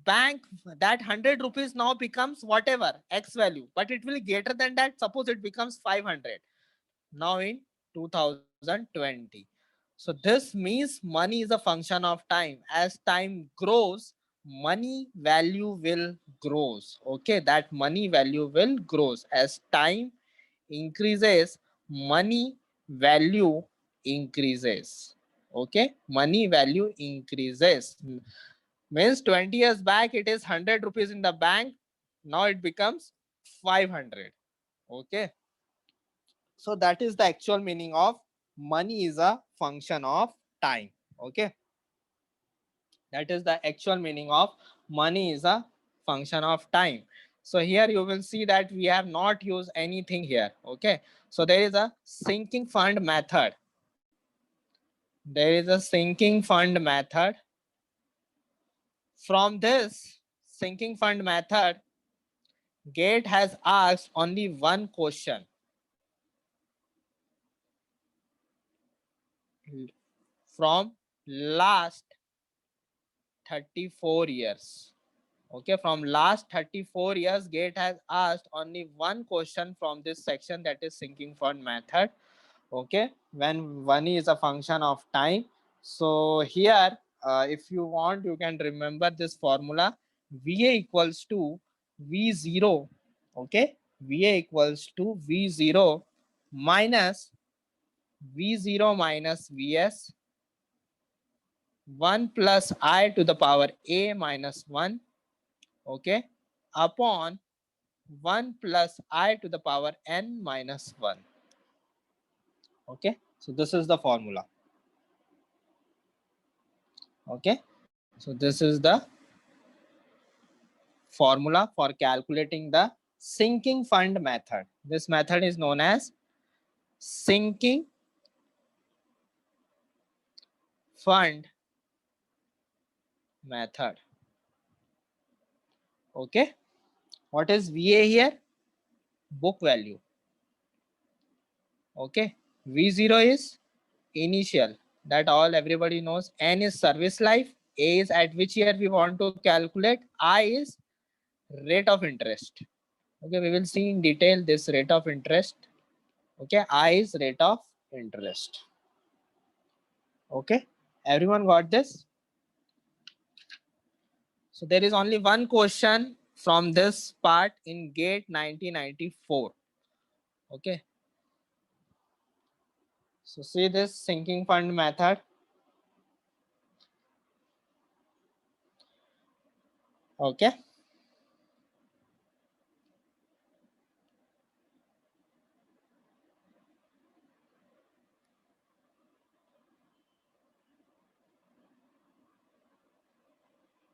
bank, that 100 rupees now becomes whatever x value, but it will greater than that. Suppose it becomes 500 now in 2020. So this means money is a function of time. As time grows, money value will grows. Okay, that money value will grows. As time increases, money value increases. Okay, money value increases. Means 20 years back it is 100 rupees in the bank, now it becomes 500. Okay, so that is the actual meaning of money is a function of time. Okay, that is the actual meaning of money is a function of time. So here you will see that we have not used anything here. Okay, so there is a sinking fund method. There is a sinking fund method. From this sinking fund method, Gate has asked only one question from last 34 years. Okay, from last 34 years, Gate has asked only one question from this section, that is sinking fund method. Okay, when money is a function of time. So here, if you want, you can remember this formula. VA equals to V0. Okay, VA equals to V0 minus V0 minus Vs 1 plus I to the power A minus 1. Okay, upon 1 plus I to the power n minus 1. Okay, so this is the formula. Okay, so this is the formula for calculating the sinking fund method. This method is known as sinking fund method. Okay, what is VA here? Book value. Okay, V0 is initial, that all everybody knows. N is service life. A is at which year we want to calculate. I is rate of interest. Okay, we will see in detail this rate of interest. Okay, I is rate of interest. Okay, everyone got this? So there is only one question from this part in GATE 1994. Okay, so see this sinking fund method. Okay,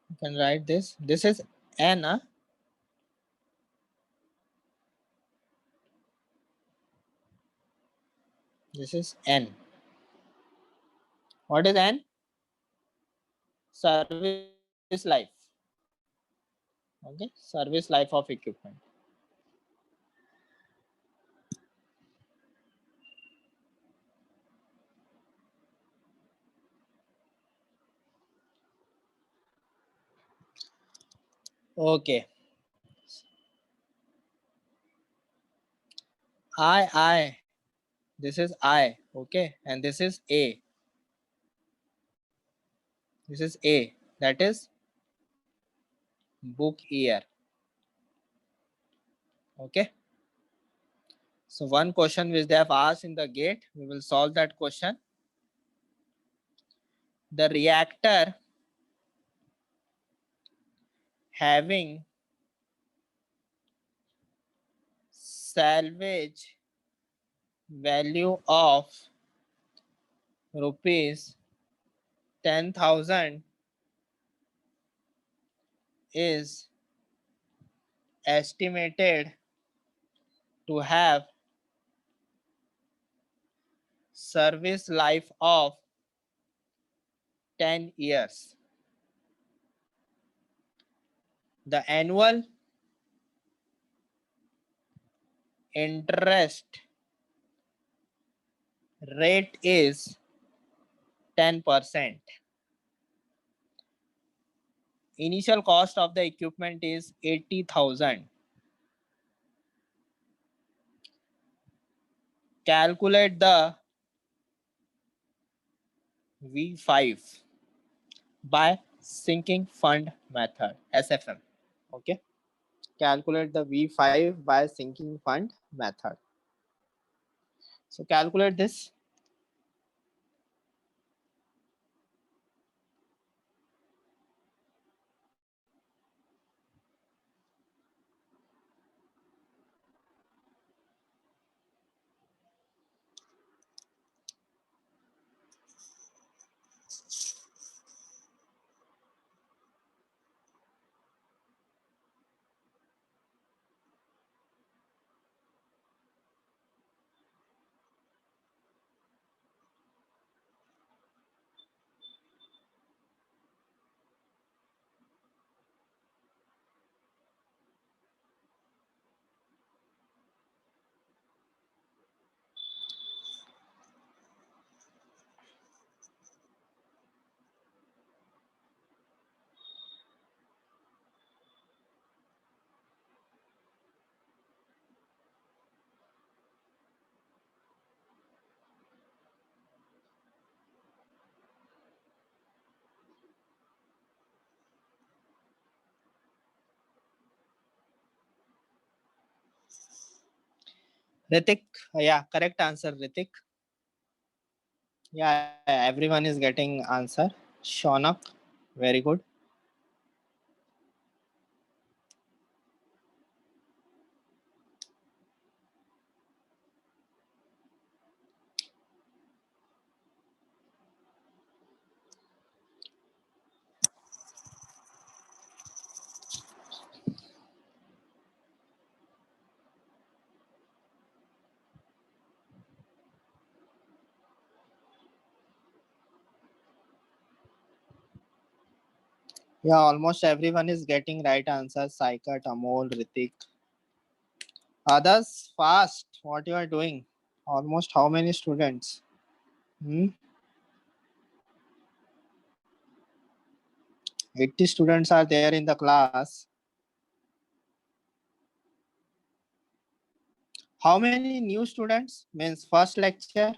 you can write this. This is N. This is N. What is N? Service life. Okay, service life of equipment. Okay, I. This is I. Okay, and this is A. This is A. That is book year. Okay. So one question which they have asked in the GATE, we will solve that question. The reactor having salvage value of rupees 10,000 is estimated to have service life of 10 years. The annual interest rate is 10%. Initial cost of the equipment is 80,000. Calculate the V5 by sinking fund method, SFM. Okay. Calculate the V5 by sinking fund method. So calculate this. Ritik, yeah, correct answer, Ritik. Yeah, everyone is getting answer. Shonak, very good. Yeah, almost everyone is getting right answer. Saikat, Amol, Ritik. Others, fast. What you are doing? Almost how many students? Hmm? 80 students are there in the class. How many new students? Means first lecture.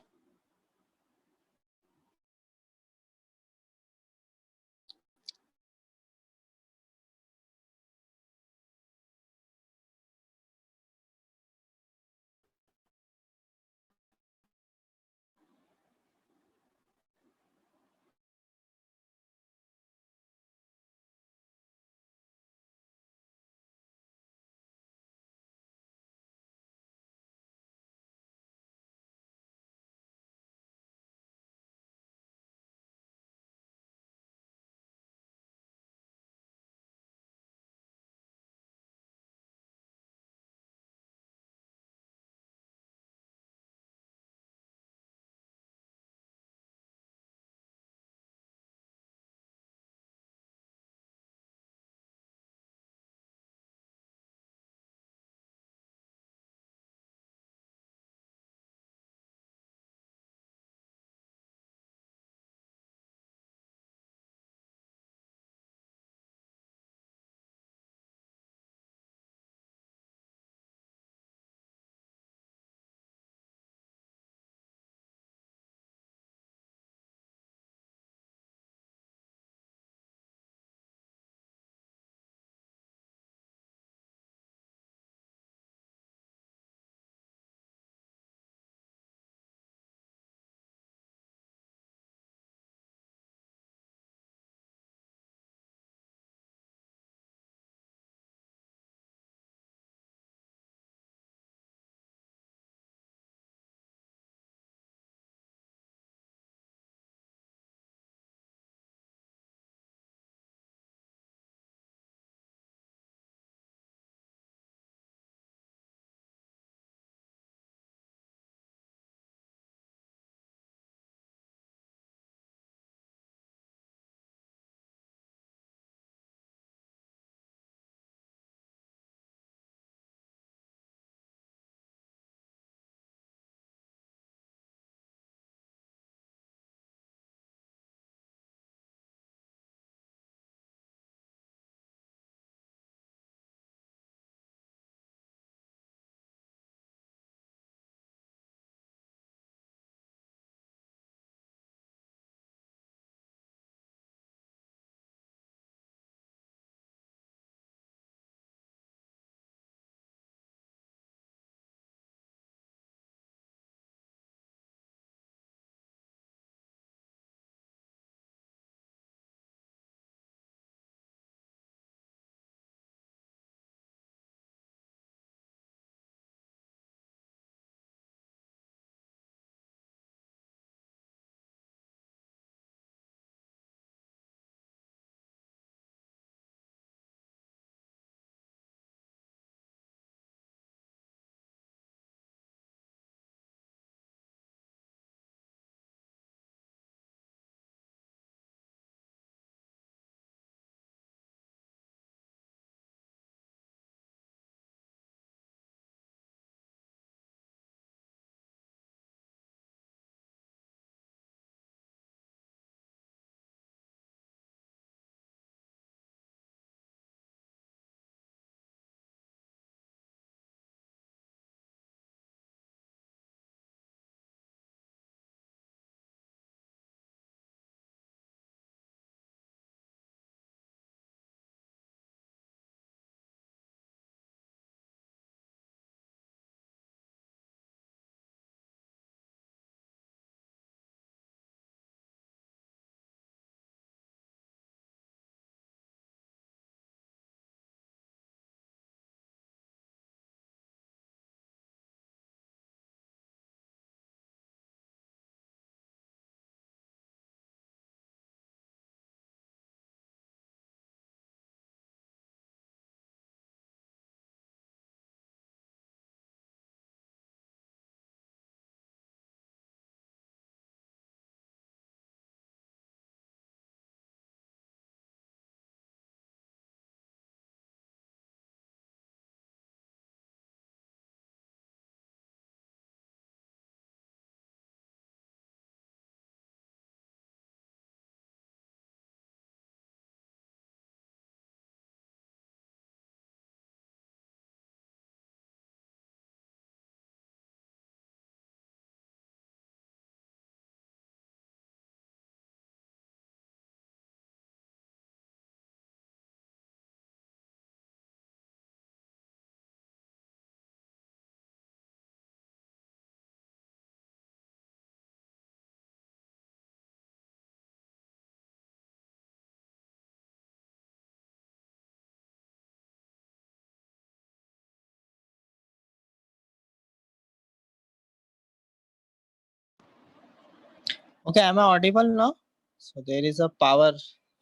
Okay, am I audible now? So there is a power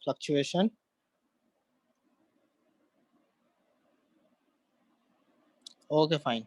fluctuation. Okay, fine.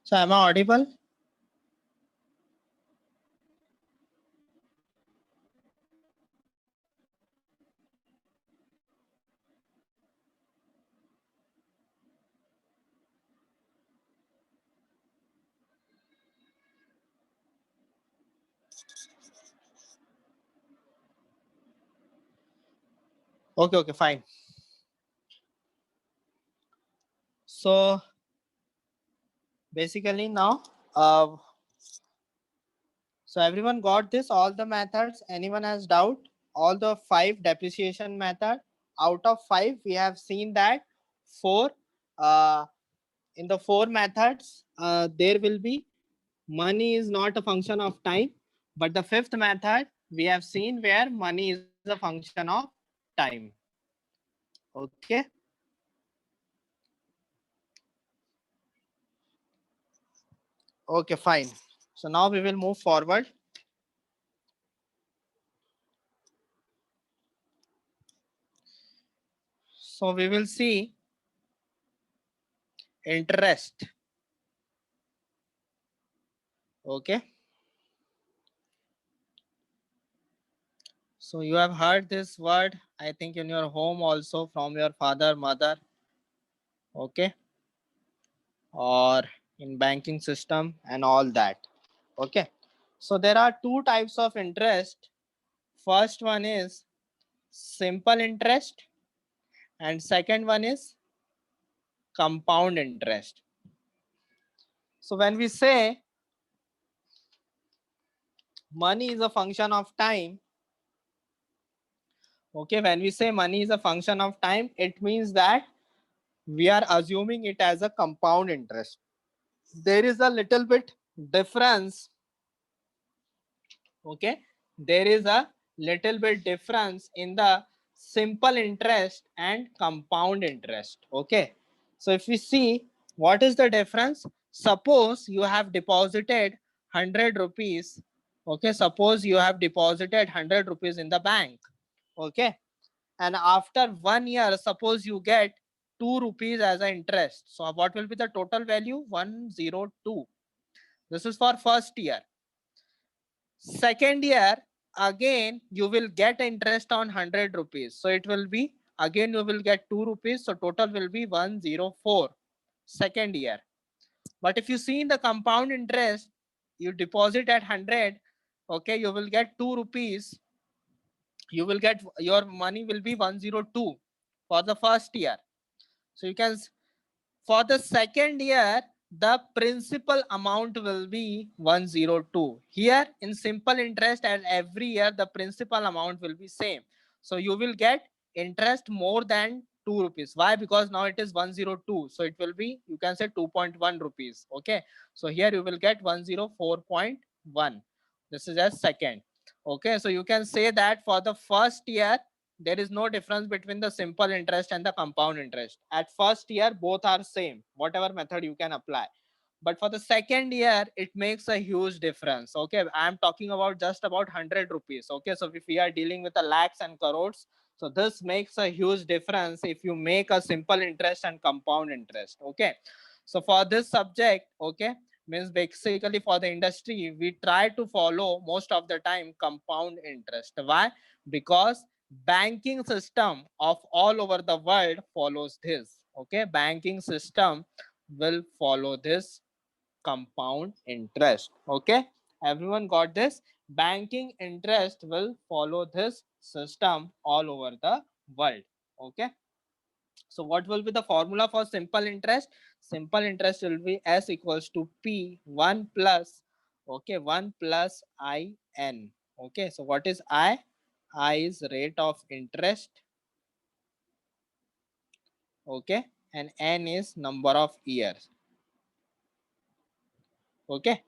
So am I audible? Okay, okay, fine. So basically now, so everyone got this, all the methods. Anyone has doubt? All the 5 depreciation method. Out of 5, we have seen that 4. In the 4 methods, there will be money is not a function of time, but the 5th method we have seen where money is a function of time. Okay. Okay, fine. So now we will move forward. So we will see interest. Okay. So you have heard this word, I think, in your home also from your father, mother. Okay. Or in banking system and all that. Okay. So there are 2 types of interest. First one is simple interest and second one is compound interest. So when we say money is a function of time, okay, when we say money is a function of time, it means that we are assuming it as a compound interest. There is a little bit difference. Okay, there is a little bit difference in the simple interest and compound interest. Okay, so if we see what is the difference, suppose you have deposited 100 rupees. Okay, suppose you have deposited 100 rupees in the bank. Okay, and after 1 year, suppose you get 2 rupees as an interest. So what will be the total value? 102. This is for first year. Second year, again you will get interest on 100 rupees, so it will be again you will get 2 rupees, so total will be 104 second year. But if you see in the compound interest, you deposit at 100, okay, you will get 2 rupees, you will get your money will be 102 for the first year. So you can, for the second year, the principal amount will be 102. Here in simple interest, as every year, the principal amount will be same. So you will get interest more than 2 rupees. Why? Because now it is 102. So it will be, you can say 2.1 rupees. Okay. So here you will get 104.1. This is as second. Okay. So you can say that for the first year, there is no difference between the simple interest and the compound interest. At first year, both are same, whatever method you can apply. But for the second year, it makes a huge difference. Okay, I am talking about just about 100 rupees. Okay, so if we are dealing with the lakhs and crores, so this makes a huge difference if you make a simple interest and compound interest. Okay, so for this subject, okay, means basically for the industry, we try to follow most of the time compound interest. Why? Because banking system of all over the world follows this. Okay, banking system will follow this compound interest. Okay, everyone got this? Banking interest will follow this system all over the world. Okay, so what will be the formula for simple interest? Simple interest will be S equals to P 1 plus, Okay, 1 plus I n. Okay, so what is I is rate of interest. Okay, and n is number of years. Okay,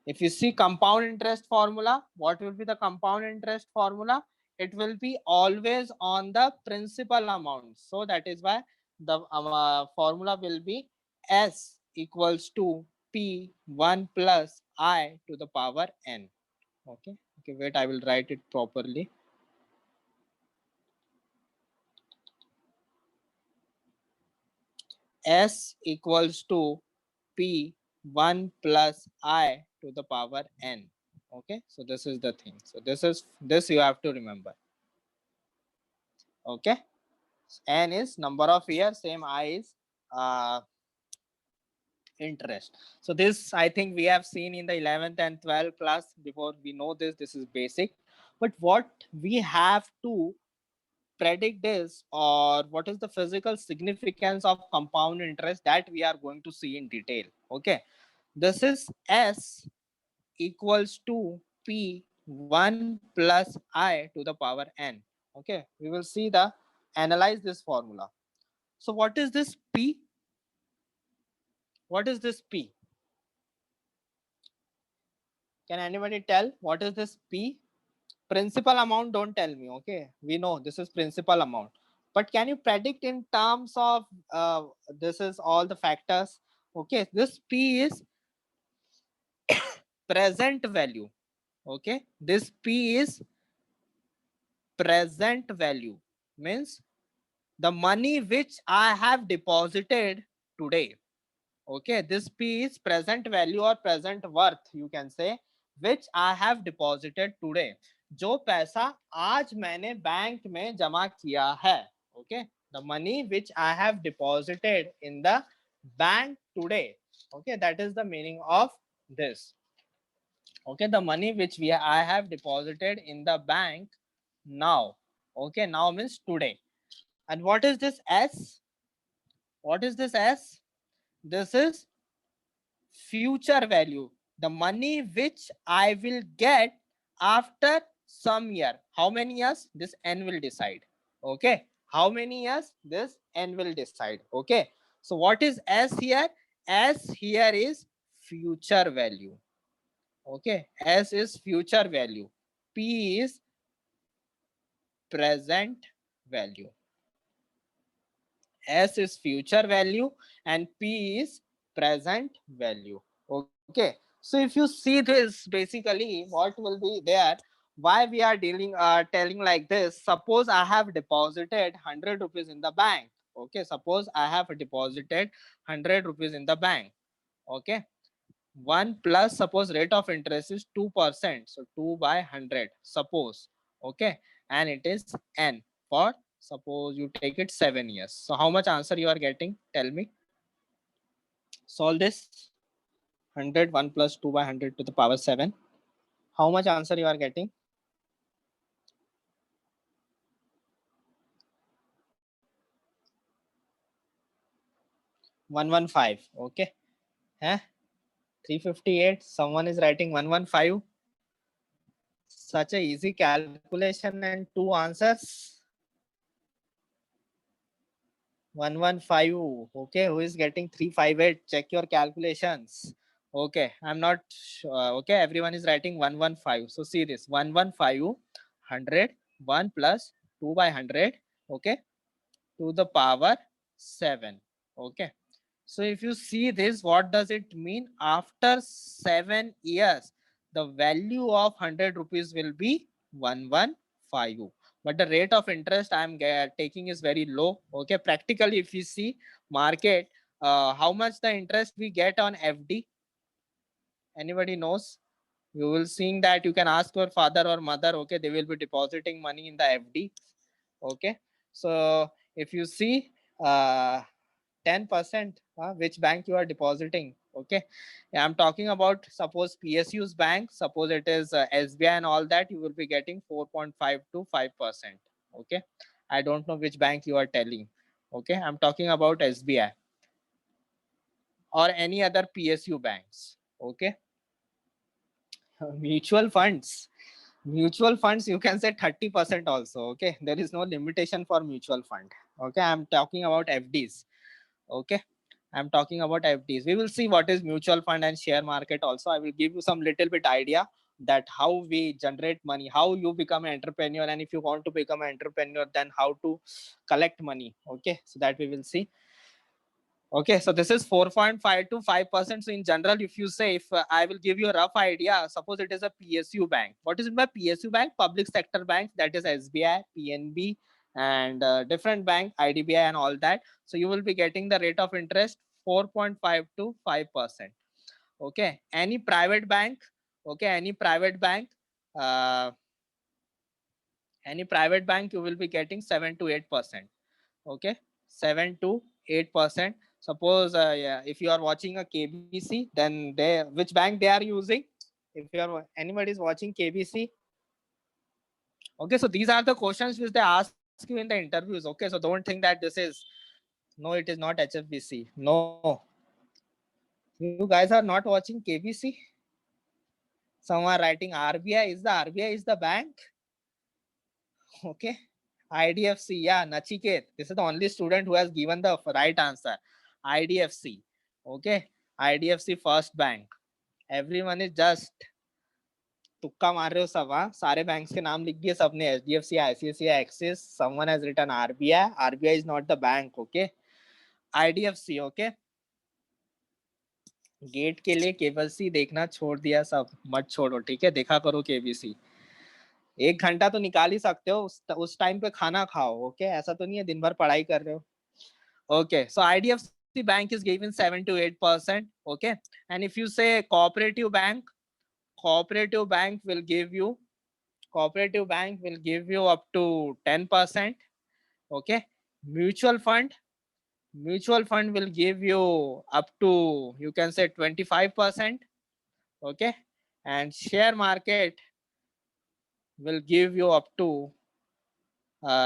if you see compound interest formula, what will be the compound interest formula? It will be always on the principal amount. So that is why the formula will be S equals to P 1 plus I to the power n. Okay, okay, wait, I will write it properly. S equals to P 1 plus I to the power n. Okay, so this is the thing. So this you have to remember. Okay, n is number of years, same I is uh, interest. So this I think we have seen in the 11th and 12th class. Before we know this is basic. But what we have to predict is, or what is the physical significance of compound interest, that we are going to see in detail. Okay, this is S equals to P 1 plus I to the power n. Okay, we will see the analyze this formula. So what is this P? What is this P? Can anybody tell what is this P? Principal amount, don't tell me. Okay, we know this is principal amount, but can you predict in terms of this is all the factors? Okay, this P is present value. Okay, this P is present value, means the money which I have deposited today. Okay, this P is present value or present worth, you can say, which I have deposited today. जो पैसा आज मैंने bank में जमा किया है. Okay, the money which I have deposited in the bank today. Okay, that is the meaning of this. Okay, the money which I have deposited in the bank now. Okay, now means today. And what is this S? What is this S? This is future value, the money which I will get after some year. How many years? This n will decide. Okay, how many years? This n will decide. Okay, so what is S here? S here is future value. Okay, S is future value, P is present value. S is future value and P is present value. Okay, so if you see this, basically what will be there, why we are dealing telling like this. Suppose I have deposited 100 rupees in the bank. Okay, suppose I have deposited 100 rupees in the bank. Okay, 1 plus, suppose rate of interest is 2%, so 2 by 100, suppose. Okay, and it is n for, suppose you take it 7 years. So how much answer you are getting? Tell me. Solve this. 100, 1 plus 2 by 100 to the power 7. How much answer you are getting? 115. Okay. Huh? 358. Someone is writing 115. Such a easy calculation and two answers. 115. Okay, who is getting 358? Check your calculations. Okay, I'm not sure. Okay, everyone is writing 115. So see this, 115, 100, 1 plus 2 by 100. Okay, to the power 7. Okay, so if you see this, what does it mean? After 7 years, the value of 100 rupees will be 115. But the rate of interest I'm taking is very low. Okay, practically if you see market, how much the interest we get on FD? Anybody knows? You will seeing that you can ask your father or mother. Okay, they will be depositing money in the FD. Okay, so if you see 10%, which bank you are depositing. Okay, I'm talking about, suppose PSU's bank, suppose it is SBI and all that, you will be getting 4.5 to 5%. Okay, I don't know which bank you are telling. Okay, I'm talking about SBI or any other PSU banks. Okay, Mutual funds. Mutual funds, you can say 30% also. Okay, there is no limitation for mutual fund. Okay, I'm talking about FDs. Okay, I'm talking about FDs. We will see what is mutual fund and share market also. I will give you some little bit idea that how we generate money, how you become an entrepreneur, and if you want to become an entrepreneur, then how to collect money. Okay, so that we will see. Okay, so this is 4.5 to 5%. So in general, if you say, if I will give you a rough idea, suppose it is a PSU bank. What is it by PSU bank? Public sector bank, that is SBI, PNB, and different bank, IDBI, and all that. So you will be getting the rate of interest 4.5 to 5%. Okay, any private bank, okay, uh, any private bank, you will be getting 7 to 8%. Okay, 7 to 8%. Suppose yeah, if you are watching a KBC, then they, which bank they are using? If you are, anybody is watching KBC. Okay, so these are the questions which they ask you in the interviews. Okay, so don't think that this is, no, it is not HFBC. No, you guys are not watching KBC. Some are writing RBI. Is the RBI is the bank? Okay, IDFC. Yeah, Nachiket, this is the only student who has given the right answer. IDFC. Okay, IDFC first bank. Everyone is just तुक्का मार रहे हो सब. हाँ, सारे banks के नाम लिख दिए सबने. HDFC, ICICI, Axis. Someone has written RBI. RBI is not the bank. Okay, IDFC. Okay, gate के लिए केबीसी देखना छोड़ दिया सब. मत छोड़ो, ठीक है, देखा करो केबीसी. 1 घंटा तो निकाल ही सकते हो, उस टाइम पे खाना खाओ. ओके, ऐसा तो नहीं है दिन भर पढ़ाई कर रहे हो. Okay, so IDFC bank is given 7 to 8%. Okay, and if you say cooperative bank will give you, up to 10%. Okay, mutual fund, will give you up to, you can say, 25%. Okay, and share market will give you up to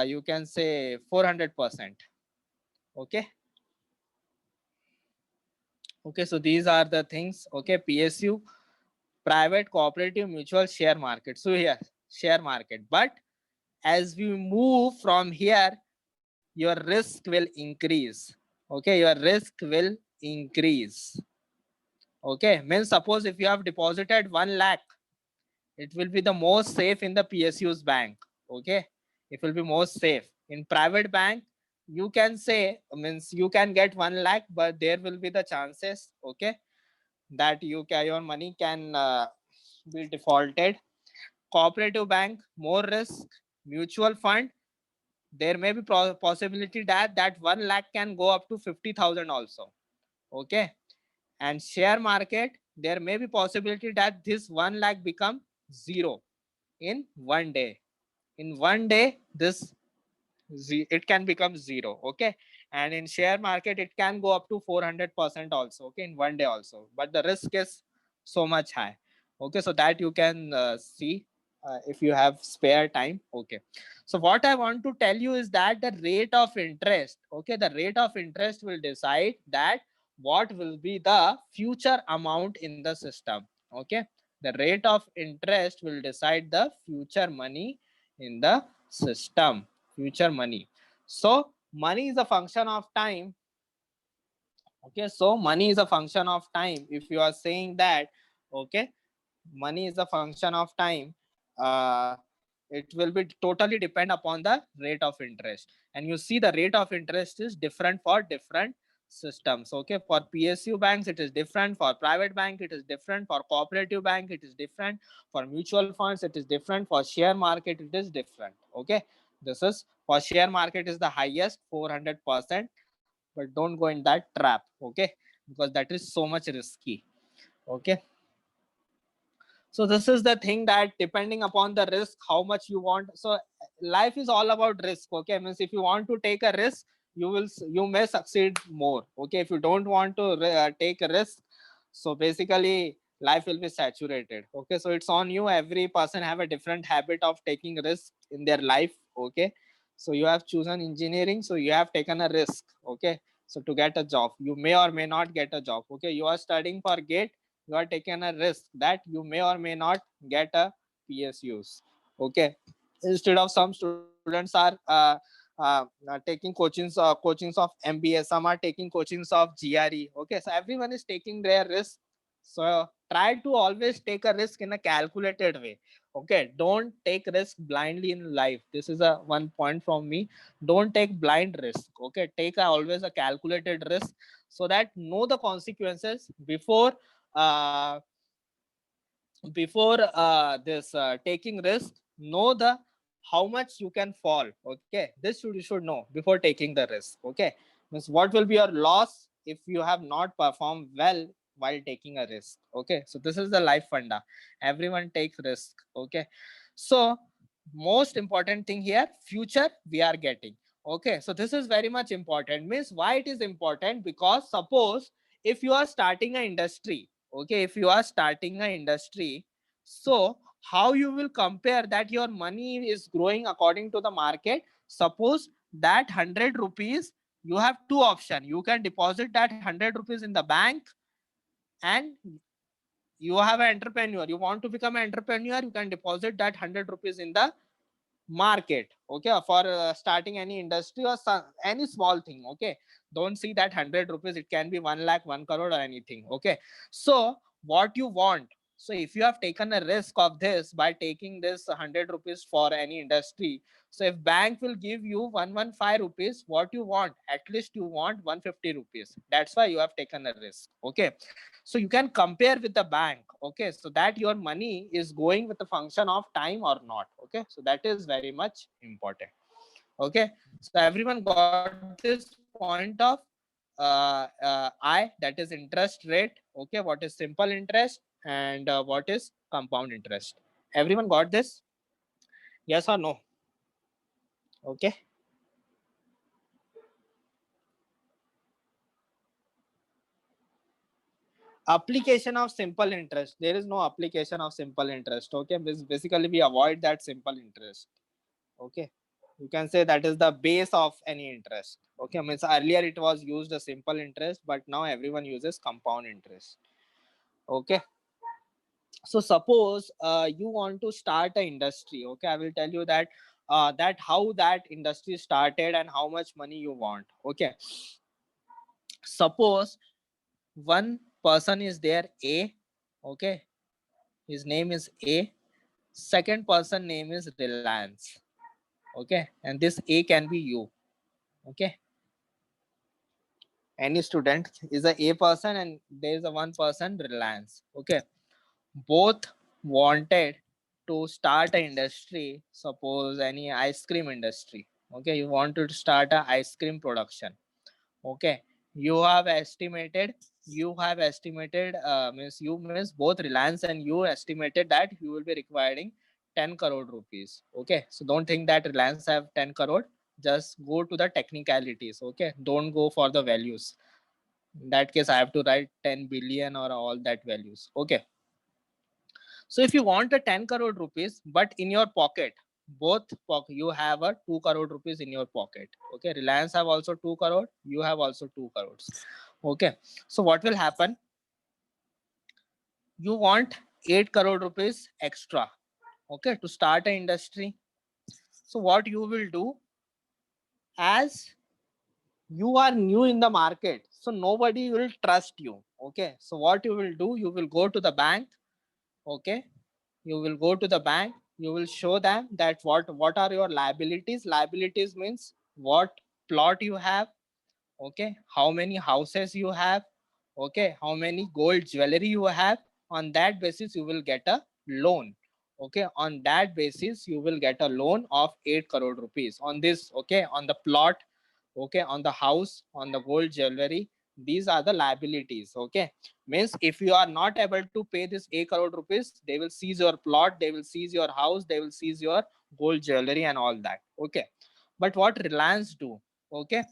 you can say 400%. Okay. Okay, so these are the things. Okay, PSU, private, cooperative, mutual, share market. So here, share market. But as we move from here, your risk will increase. Okay, your risk will increase. Okay, means suppose if you have deposited 1 lakh, it will be the most safe in the PSU's bank. Okay, it will be most safe. In private bank, you can say, means you can get 1 lakh, but there will be the chances. Okay, that your money can be defaulted. Cooperative bank, more risk. Mutual fund, there may be possibility that 1 lakh can go up to 50,000 also. Okay, and share market, there may be possibility that this 1 lakh become zero in 1 day. In 1 day, this it can become zero. Okay, and in share market it can go up to 400% also. Okay, in 1 day also, but the risk is so much high. Okay, so that you can see if you have spare time. Okay, so what I want to tell you is that the rate of interest, okay, the rate of interest will decide that what will be the future amount in the system. Okay, the rate of interest will decide the future money in the system. Future money. So money is a function of time. Okay, so money is a function of time. If you are saying that, okay, money is a function of time, it will be totally depend upon the rate of interest. And you see the rate of interest is different for different systems. Okay, for PSU banks it is different, for private bank it is different, for cooperative bank it is different, for mutual funds it is different, for share market it is different. Okay, this is for share market is the highest 400%, but don't go in that trap. Okay, because that is so much risky. Okay, so this is the thing, that depending upon the risk how much you want. So life is all about risk. Okay, means if you want to take a risk, you may succeed more. Okay, if you don't want to take a risk, so basically life will be saturated. Okay, so it's on you. Every person have a different habit of taking risk in their life. Okay, so you have chosen engineering, so you have taken a risk. Okay, so to get a job, you may or may not get a job. Okay, you are studying for gate, You are taking a risk that you may or may not get a PSUs. Okay. Instead of some students are taking coachings of MBA, some are taking coachings of GRE. Okay, so everyone is taking their risk. So try to always take a risk in a calculated way. Okay, don't take risk blindly in life. This is a one point from me. Don't take blind risk. Okay, take always a calculated risk, so that know the consequences uh, this taking risk. Know the how much you can fall. Okay, this you should know before taking the risk. Okay, means what will be your loss if you have not performed well while taking a risk. Okay, so this is the life funda. Everyone takes risk. Okay, so most important thing here, future we are getting. Okay, so this is very much important. Means why it is important? Because suppose if you are starting an industry, okay, if you are starting an industry, so how you will compare that your money is growing according to the market? Suppose that 100 rupees, you have two options. You can deposit that 100 rupees in the bank, and you have an entrepreneur, you want to become an entrepreneur, you can deposit that 100 rupees in the market. Okay, for starting any industry or any small thing. Okay, don't see that 100 rupees, it can be 1 lakh, 1 crore or anything. Okay, so what you want, so if you have taken a risk of this by taking this 100 rupees for any industry, so if bank will give you 115 rupees, what you want, at least you want 150 rupees. That's why you have taken a risk. Okay, so you can compare with the bank. Okay, so that your money is going with the function of time or not. Okay, so that is very much important. Okay, so everyone got this point of I, that is interest rate. Okay, what is simple interest, and what is compound interest. Everyone got this? Yes or no? Okay. Application of simple interest, there is no application of simple interest. Okay, basically we avoid that simple interest. Okay, you can say that is the base of any interest. Okay, means earlier it was used a simple interest, but now everyone uses compound interest. Okay, so suppose you want to start an industry. Okay, I will tell you that that how that industry started and how much money you want. Okay, suppose one person is there, A. Okay, his name is A. Second person name is Reliance. Okay, and this A can be you. Okay, any student is a person, and there is a one person, Reliance. Okay, both wanted to start an industry. Suppose any ice cream industry. Okay, you wanted to start a ice cream production. Okay, you have estimated means you means both Reliance and you estimated that you will be requiring 10 crore rupees. Okay, so don't think that Reliance have 10 crore. Just go to the technicalities. Okay, don't go for the values. In that case, I have to write 10 billion or all that values. Okay, so if you want a 10 crore rupees, but in your pocket, you have a 2 crore rupees in your pocket. Okay, Reliance have also 2 crore, you have also 2 crores. Okay, so what will happen? You want 8 crore rupees extra. Okay, to start an industry. So what you will do, as you are new in the market, so nobody will trust you. Okay, so what you will do, you will go to the bank. Okay, you will go to the bank, you will show them that what are your liabilities means what plot you have. Okay, how many houses you have. Okay, how many gold jewelry you have. On that basis you will get a loan. Okay, on that basis you will get a loan of 8 crore rupees on this. Okay, on the plot. Okay, on the house, on the gold jewelry. These are the liabilities. Okay, means if you are not able to pay this 8 crore rupees, they will seize your plot, they will seize your house, they will seize your gold jewelry and all that. Okay, but what Reliance do? Okay,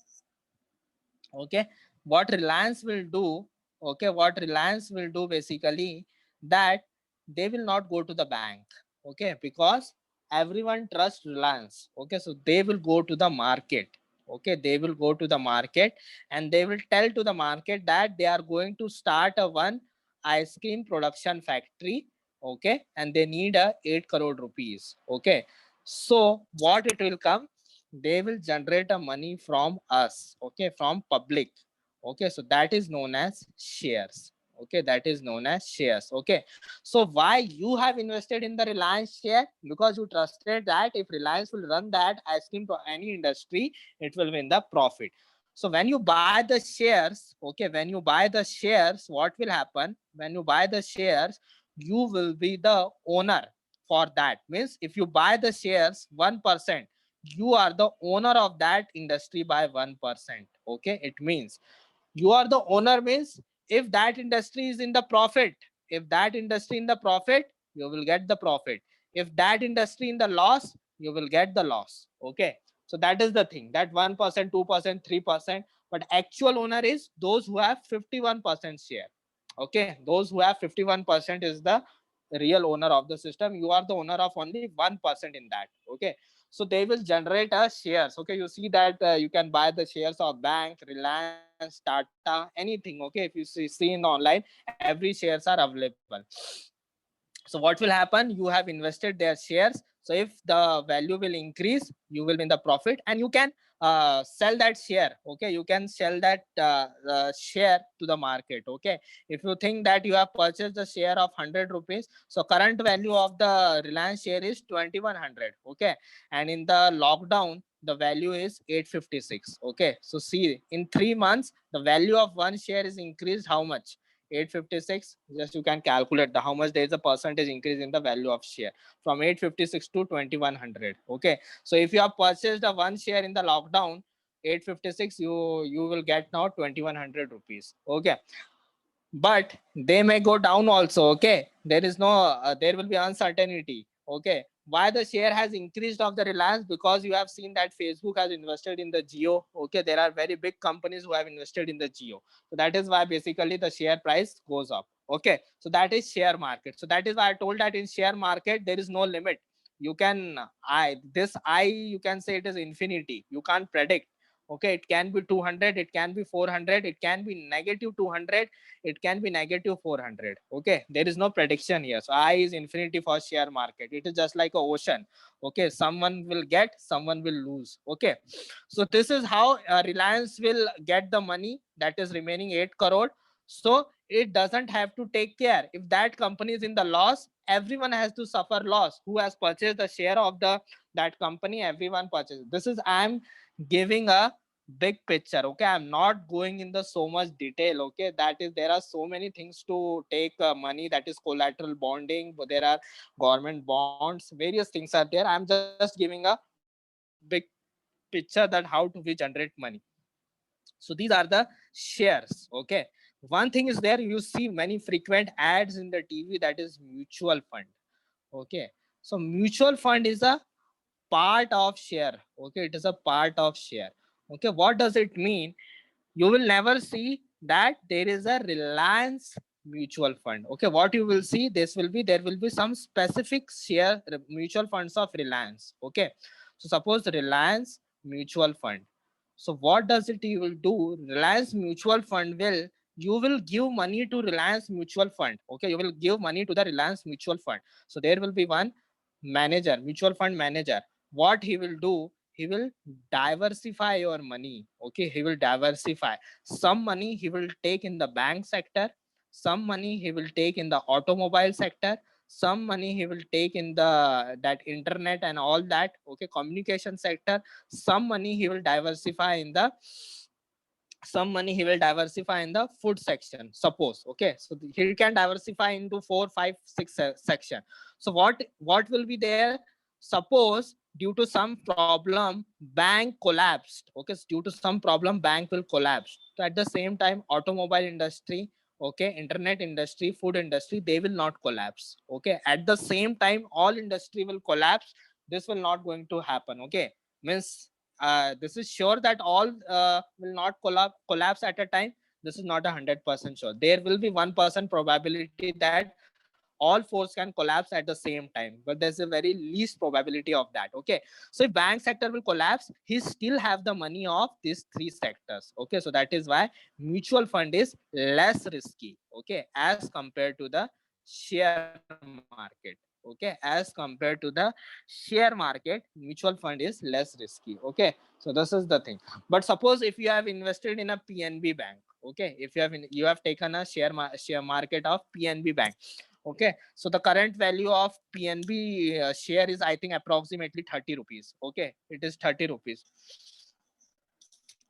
okay, what Reliance will do? Okay, what Reliance will do basically, that they will not go to the bank. Okay, because everyone trusts Reliance. Okay, so they will go to the market. Okay, they will go to the market, and they will tell to the market that they are going to start a one ice cream production factory, okay, and they need a 8 crore rupees, okay. So what it will come, they will generate a money from us, okay, from public, okay. So that is known as shares, okay, that is known as shares, okay. So why you have invested in the Reliance share? Because you trusted that if Reliance will run that ice cream to any industry, it will win the profit. So when you buy the shares, okay, when you buy the shares, what will happen? When you buy the shares, you will be the owner for that. Means if you buy the shares 1%, you are the owner of that industry by 1%, okay. It means you are the owner, means if that industry is in the profit, if that industry in the profit, you will get the profit. If that industry in the loss, you will get the loss, okay. So that is the thing, that 1%, 2%, 3%, but actual owner is those who have 51% share, okay. Those who have 51% is the real owner of the system. You are the owner of only 1% in that, okay. So they will generate a shares, okay. You see that you can buy the shares of bank, Reliance, Tata, anything, okay. If you see in the online, every shares are available. So what will happen, you have invested their shares. So if the value will increase, you will be in the profit, and you can sell that share, okay. You can sell that share to the market, okay. If you think that you have purchased the share of 100 rupees, so current value of the Reliance share is 2100, okay. And in the lockdown, the value is 856, okay. So see, in 3 months the value of one share is increased how much? 856. Just you can calculate the how much there is a percentage increase in the value of share from 856 to 2100, okay. So if you have purchased a one share in the lockdown 856, you will get now 2100 rupees, okay. But they may go down also, okay. There is no there will be uncertainty, okay. Why the share has increased of the Reliance? Because you have seen that Facebook has invested in the Geo, okay. There are very big companies who have invested in the Geo, so that is why basically the share price goes up, okay. So that is share market. So that is why I told that in share market there is no limit. You can I you can say it is infinity, you can't predict, okay. It can be 200, it can be 400, it can be negative 200, it can be negative 400, okay. There is no prediction here. So I is infinity for share market. It is just like a ocean, okay. Someone will get, someone will lose, okay. So this is how Reliance will get the money, that is remaining 8 crore. So it doesn't have to take care. If that company is in the loss, everyone has to suffer loss. Who has purchased the share of the that company, everyone purchases. This is I'm giving a big picture, okay. I'm not going in the so much detail, okay. That is, there are so many things to take money, that is collateral bonding, but there are government bonds, various things are there. I'm just giving a big picture that how do we generate money. So these are the shares, okay. One thing is there, you see many frequent ads in the TV, that is mutual fund, okay. So mutual fund is a part of share, okay. It is a part of share, okay. What does it mean? You will never see that there is a Reliance mutual fund, okay. What you will see, this will be, there will be some specific share mutual funds of Reliance, okay. So suppose Reliance mutual fund. So what does it, you will do, Reliance mutual fund will, you will give money to Reliance mutual fund, okay. You will give money to the Reliance mutual fund. So there will be one manager, mutual fund manager. What he will do, he will diversify your money, okay. He will diversify. Some money he will take in the bank sector, some money he will take in the automobile sector, some money he will take in the that internet and all that, okay, communication sector. Some money he will diversify in the, some money he will diversify in the food section, suppose, okay. So he can diversify into 4 5 6 section. So what will be there, suppose due to some problem bank collapsed, okay. So due to some problem bank will collapse. So at the same time automobile industry, okay, internet industry, food industry, they will not collapse, okay. At the same time all industry will collapse. This will not going to happen, okay. Means this is sure that all will not collapse at a time. This is not 100% sure. There will be 1% probability that all will all fours can collapse at the same time, but there's a very least probability of that. Okay, so if bank sector will collapse, he still have the money of these three sectors. Okay, so that is why mutual fund is less risky, okay, as compared to the share market. Okay, as compared to the share market, mutual fund is less risky. Okay, so this is the thing. But suppose if you have invested in a PNB bank, okay, if you have taken a share market of PNB bank. Okay, so the current value of PNB share is, I think, approximately 30 rupees. Okay, it is 30 rupees.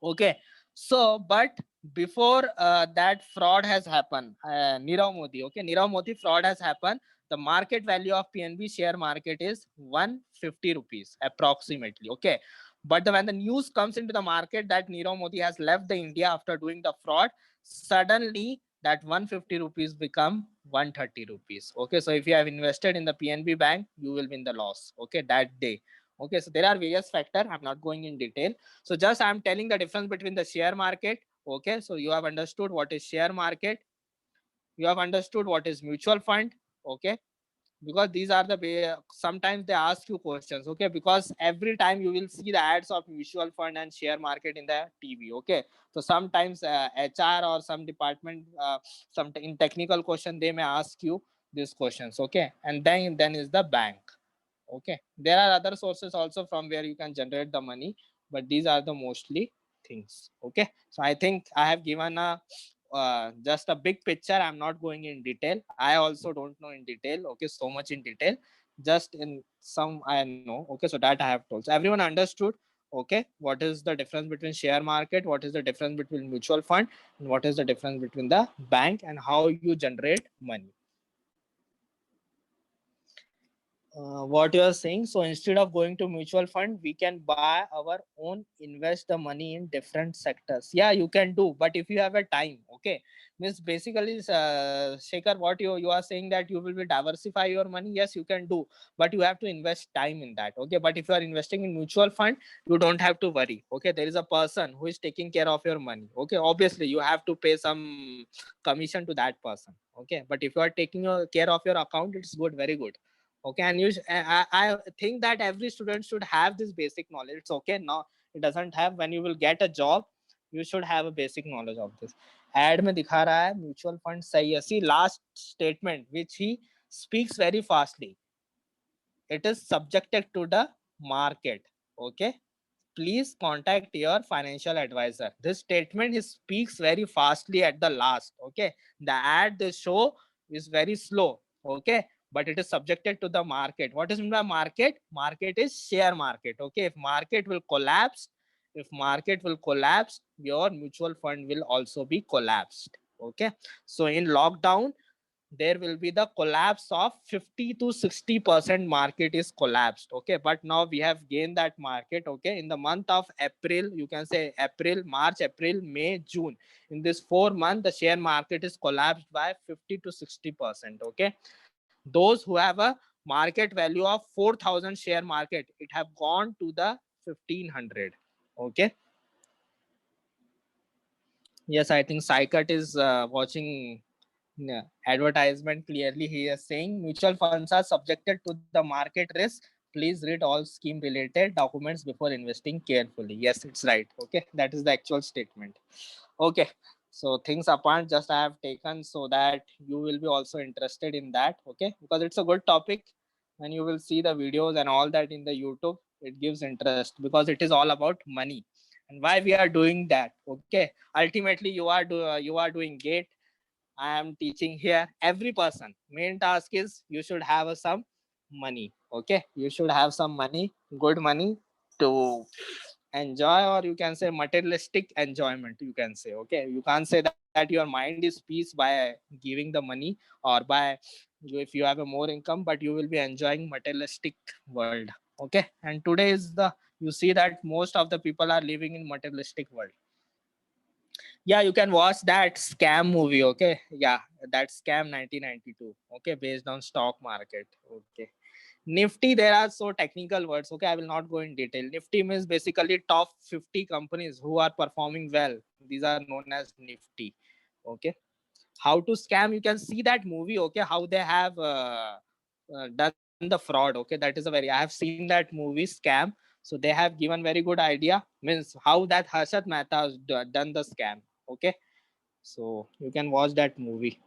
Okay, so but before that fraud has happened, Nirav Modi, okay, Nirav Modi fraud has happened. The market value of PNB share market is 150 rupees approximately. Okay, but when the news comes into the market that Nirav Modi has left the India after doing the fraud, suddenly that 150 rupees become 130 rupees. Okay, so if you have invested in the PNB bank, you will be in the loss. Okay, that day. Okay, so there are various factors. I'm not going in detail. So just I'm telling the difference between the share market. Okay, so you have understood what is share market. You have understood what is mutual fund. Okay, because these are the way. Sometimes they ask you questions. Okay, because every time you will see the ads of mutual fund and share market in the TV. Okay, so sometimes HR or some department, some in technical question they may ask you these questions. Okay, and then is the bank. Okay, there are other sources also from where you can generate the money, but these are the mostly things. Okay, so I think I have given a just a big picture. I'm not going in detail. I also don't know in detail, okay, so much in detail, just in some I know. Okay, so that I have told, so everyone understood. Okay, what is the difference between share market, what is the difference between mutual fund, and what is the difference between the bank, and how you generate money. What you are saying, so instead of going to mutual fund, we can buy our own, invest the money in different sectors. Yeah, you can do, but if you have a time. Okay, means basically, Shekhar, what you are saying that you will be diversify your money. Yes, you can do, but you have to invest time in that. Okay, but if you are investing in mutual fund, you don't have to worry. Okay, there is a person who is taking care of your money. Okay, obviously you have to pay some commission to that person. Okay, but if you are taking care of your account, it's good, very good. Okay, and I think that every student should have this basic knowledge. It's okay now, it doesn't have. When you will get a job, you should have a basic knowledge of this. Ad में दिखा रहा है mutual fund सही है. See last statement which he speaks very fastly. It is subjected to the market. Okay, please contact your financial advisor. This statement he speaks very fastly at the last. Okay, the ad they show is very slow. Okay, but it is subjected to the market. What is the market? Market is share market. Okay, if market will collapse, your mutual fund will also be collapsed. Okay, so in lockdown there will be the collapse of 50 to 60% market is collapsed. Okay, but now we have gained that market. Okay, in the month of April, you can say April, March, April, May, June, in this 4 months the share market is collapsed by 50 to 60%. Okay, those who have a market value of 4,000 share market, it have gone to the 1,500. Okay, yes, I think Saikat is watching. Yeah. Advertisement. Clearly he is saying mutual funds are subjected to the market risk. Please read all scheme related documents before investing carefully. Yes, it's right. Okay, that is the actual statement. Okay, so things apart, just I have taken so that you will be also interested in that. Okay, because it's a good topic. When you will see the videos and all that in the YouTube, it gives interest because it is all about money and why we are doing that. Okay, ultimately you are doing great. I am teaching here every person. Main task is you should have some money. Okay, you should have some money, good money to enjoy, or you can say materialistic enjoyment. You can say. Okay, you can't say that your mind is peace by giving the money or by if you have a more income, but you will be enjoying materialistic world. Okay, and today is the you see that most of the people are living in materialistic world. Yeah, you can watch that scam movie. Okay, yeah, that scam 1992. Okay, based on stock market. Okay, Nifty, there are so technical words. Okay, I will not go in detail. Nifty means basically top 50 companies who are performing well. These are known as Nifty. Okay, how to scam, you can see that movie, okay, how they have done the fraud, okay, that is a very, I have seen that movie Scam. So they have given very good idea, means how that Harshad Mehta has done the scam, okay. So you can watch that movie.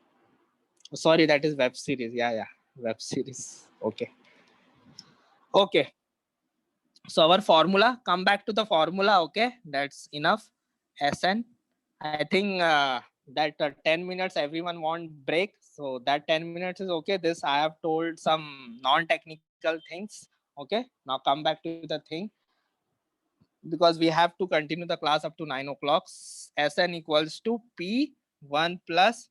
Oh, sorry, that is web series, yeah, yeah, web series, okay. Okay, so our formula, come back to the formula, okay, that's enough. Sn, I think that 10 minutes everyone want break, so that 10 minutes is okay. This I have told some non-technical things, okay. Now come back to the thing, because we have to continue the class up to 9 o'clock. Sn equals to p1 plus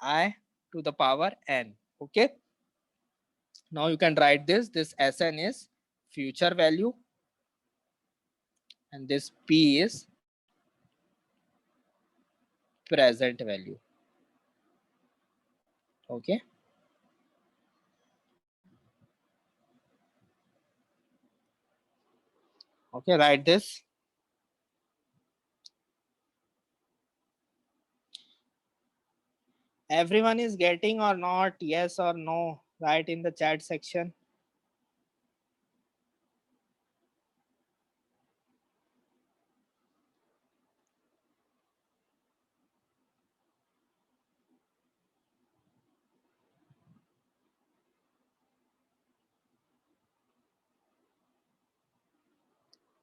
I to the power n, okay. Now you can write this Sn is future value, and this p is present value, okay. Okay, write this. Everyone is getting or not? Yes or no? Write in the chat section.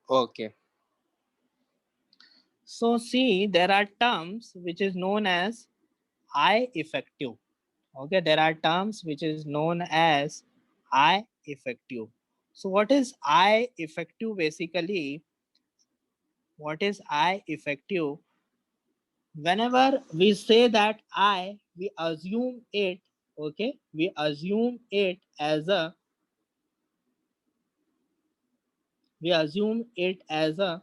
Okay. So see, there are terms which is known as I effective. Okay, there are terms which is known as I effective. So what is I effective basically? What is I effective? Whenever we say that I, we assume it, okay, we assume it as a, we assume it as a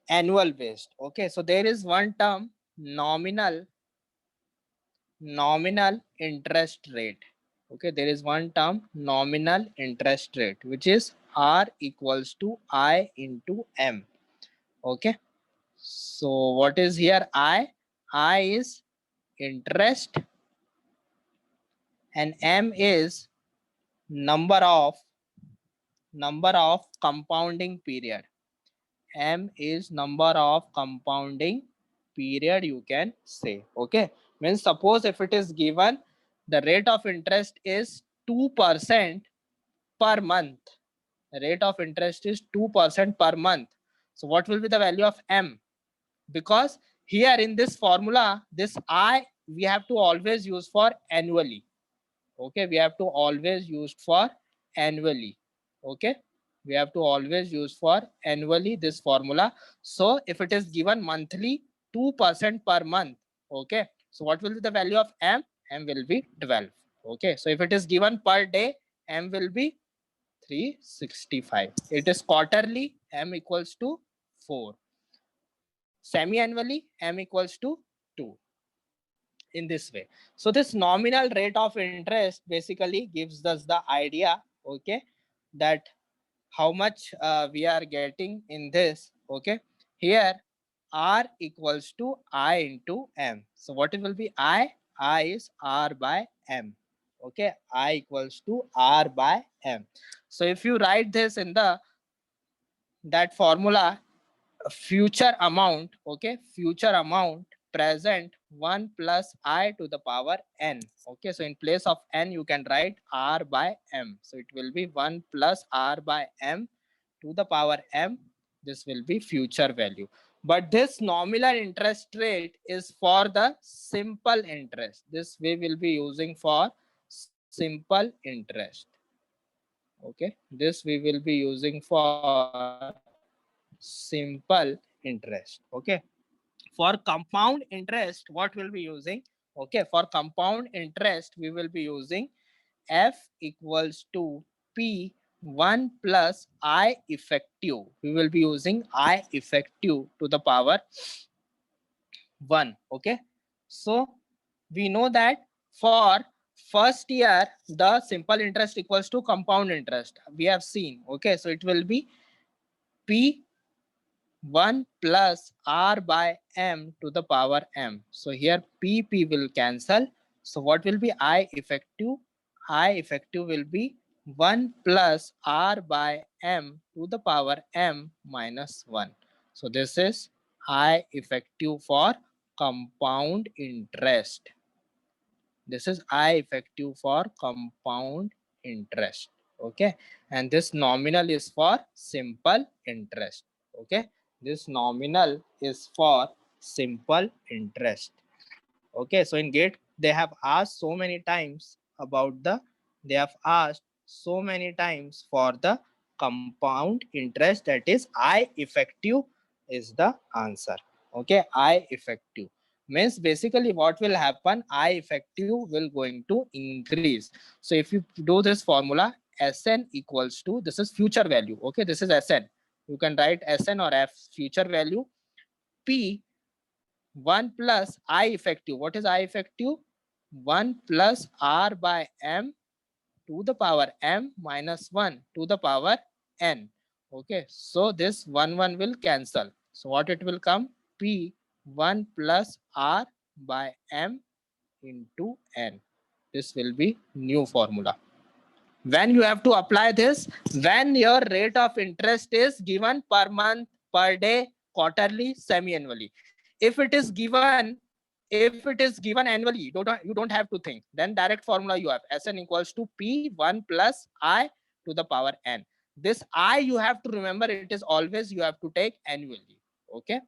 annual based, okay. So there is one term, nominal interest rate, okay. There is one term, nominal interest rate, which is R equals to I into M, okay. So what is here? I is interest, and M is number of compounding period. M is number of compounding period, you can say, okay. Means suppose if it is given the rate of interest is 2% per month, the rate of interest is 2% per month. So what will be the value of M? Because here in this formula, this I we have to always use for annually, okay. We have to always use for annually, okay. We have to always use for annually this formula. So if it is given monthly, 2% per month, okay. So what will be the value of M? M will be 12, okay. So if it is given per day, M will be 365. It is quarterly, M equals to 4. Semi-annually, M equals to 2. In this way, so this nominal rate of interest basically gives us the idea, okay, that how much we are getting in this, okay. Here R equals to I into M. So what it will be? I is R by M, okay. I equals to R by M. So if you write this in the that formula, future amount, okay, future amount, present 1 plus I to the power n, okay. So in place of n you can write R by M. So it will be 1 plus R by M to the power M. This will be future value. But this nominal interest rate is for the simple interest. This we will be using for simple interest, okay. This we will be using for simple interest, okay. For compound interest, what we'll be using, okay, for compound interest we will be using F equals to P 1 plus I effective. We will be using I effective to the power 1, okay. So we know that for first year the simple interest equals to compound interest, we have seen, okay. So it will be P 1 plus r by m to the power m. So here pp will cancel. So what will be I effective? I effective will be 1 plus r by m to the power m minus 1. So this is I effective for compound interest. This is I effective for compound interest. Okay, and this nominal is for simple interest. Okay, this nominal is for simple interest. Okay, so in gate they have asked so many times about the, they have asked so many times for the compound interest, that is I effective is the answer. Okay, I effective means basically what will happen, I effective will going to increase. So if you do this formula, Sn equals to, this is future value. Okay, this is Sn, you can write Sn or F, future value, P 1 plus I effective. What is I effective? 1 plus R by M to the power M minus 1 to the power N. Okay, so this 1 will cancel. So what it will come? P 1 plus R by M into N. This will be new formula. When you have to apply this, when your rate of interest is given per month, per day, quarterly, semi-annually. If it is given, annually, you don't have to think. Then direct formula you have, Sn equals to P1 plus I to the power N. This I you have to remember, it is always you have to take annually. Okay,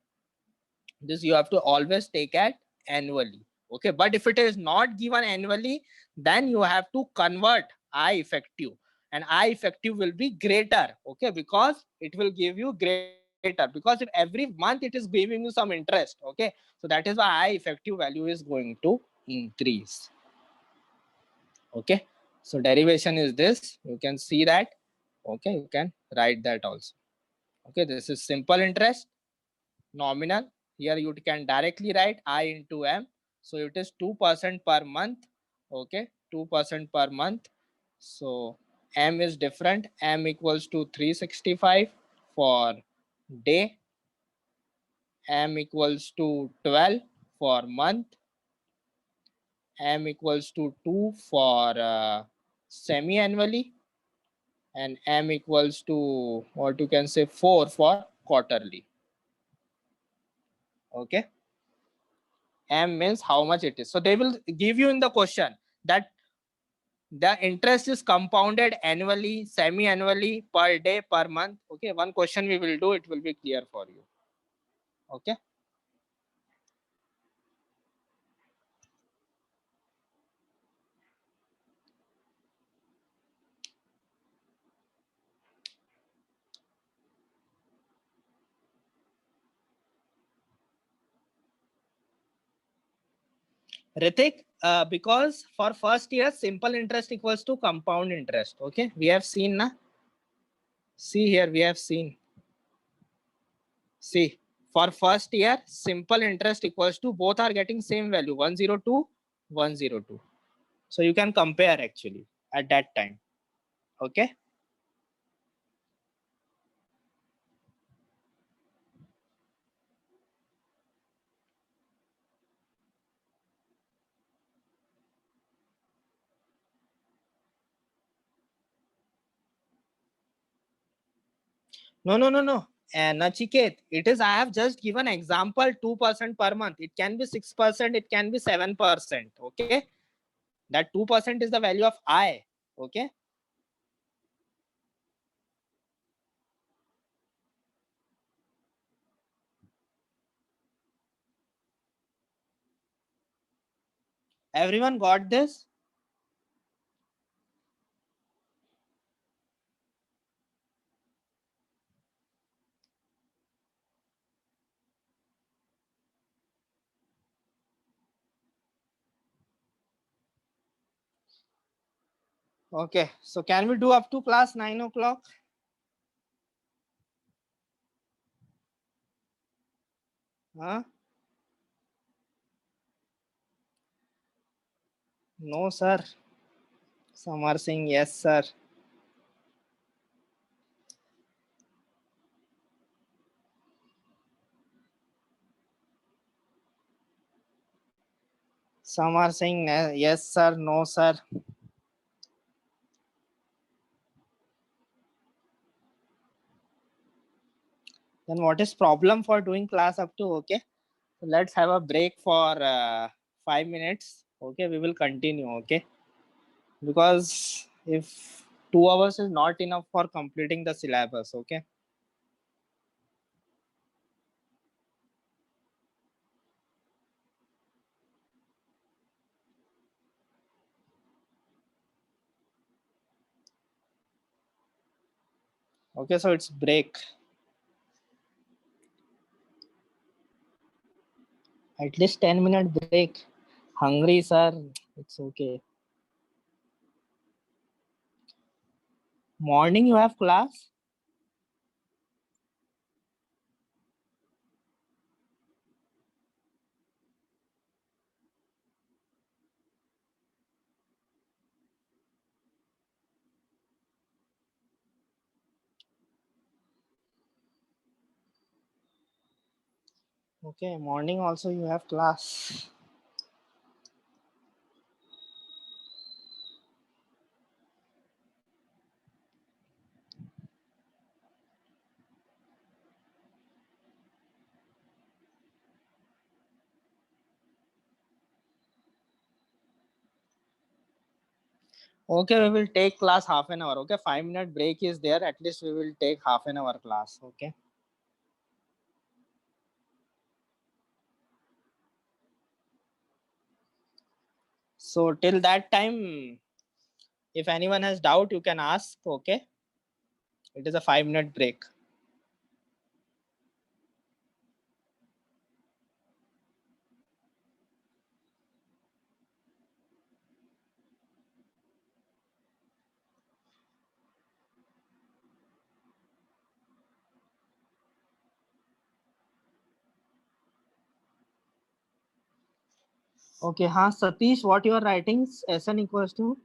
this you have to always take at annually. Okay, but if it is not given annually, then you have to convert I effective, and I effective will be greater. Okay, because it will give you greater, because if every month it is giving you some interest. Okay, so that is why I effective value is going to increase. Okay, so derivation is this, you can see that. Okay, you can write that also. Okay, this is simple interest, nominal. Here you can directly write I into M. So it is 2% per month. Okay, 2% per month. So M is different. M equals to 365 for day. M equals to 12 for month. M equals to 2 for semi-annually. And M equals to, what you can say, 4 for quarterly. Okay, M means how much it is. So they will give you in the question that the interest is compounded annually, semi-annually, per day, per month. Okay, one question we will do, it will be clear for you. Okay. Ritik, because for first year, simple interest equals to compound interest. Okay, we have seen na. See here, we have seen. See, for first year, simple interest equals to, both are getting same value, 102, 102. So you can compare actually at that time. Okay. No, no, no, no. Nachiket, it is, I have just given example 2% per month. It can be 6%, it can be 7%. Okay. That 2% is the value of I. Okay. Everyone got this? Okay. So can we do up to class 9 o'clock? Huh? No, sir. Some are saying yes, sir. Some are saying yes sir, no sir. Then what is problem for doing class up to? Okay, so let's have a break for 5 minutes. Okay, we will continue. Okay, because if 2 hours is not enough for completing the syllabus. Okay. Okay, so it's break. At least 10-minute break. Hungry, sir. It's okay. Morning you have class? Okay, morning also you have class. Okay, we will take class half an hour. Okay, 5-minute break is there. At least we will take half an hour class. Okay. So till that time, if anyone has doubt, you can ask. Okay. It is a 5-minute break. Okay, huh, Satish, what you are writing? Sn equals to?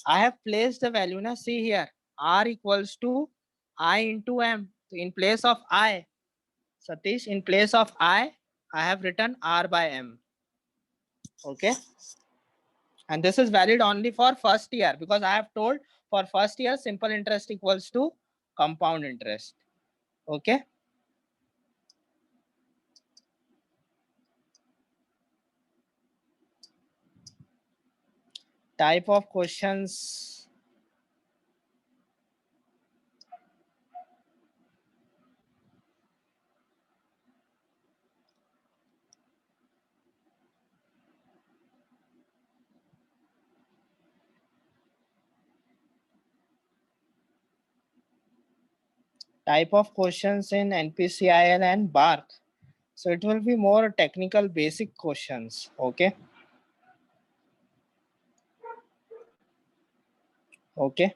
I have placed the value. Now see here. R equals to I into M. So in place of I, Satish, in place of I have written R by M. Okay. And this is valid only for first year because I have told for first year simple interest equals to compound interest. Okay. Type of questions. Type of questions in NPCIL and BARC. So it will be more technical basic questions. Okay. Okay.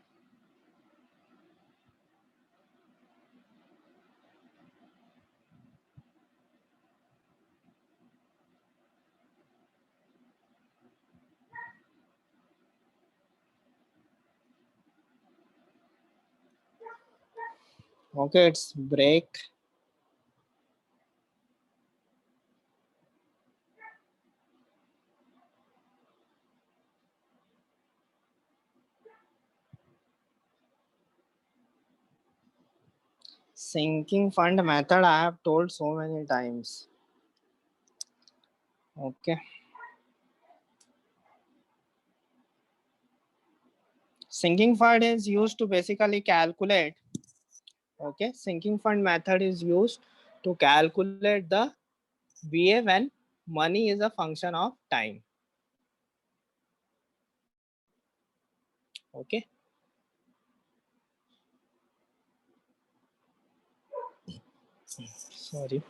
Okay, it's break. Sinking fund method I have told so many times. Okay. Sinking fund is used to basically calculate. Okay. Sinking fund method is used to calculate the BA when money is a function of time. Okay. Sorry.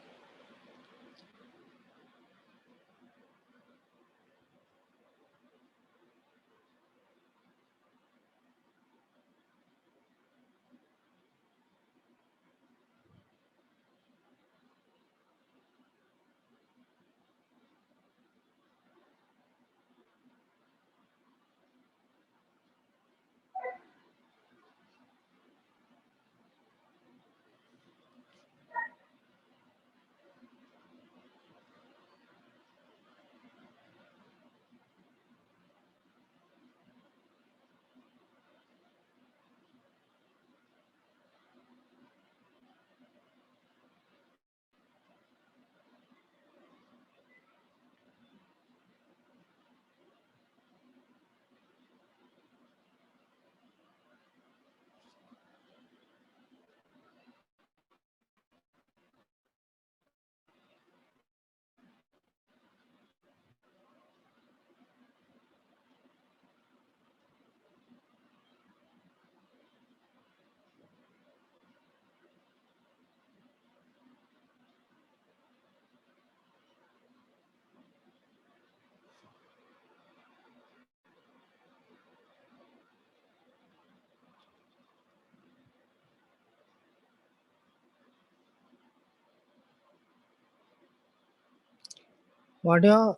What your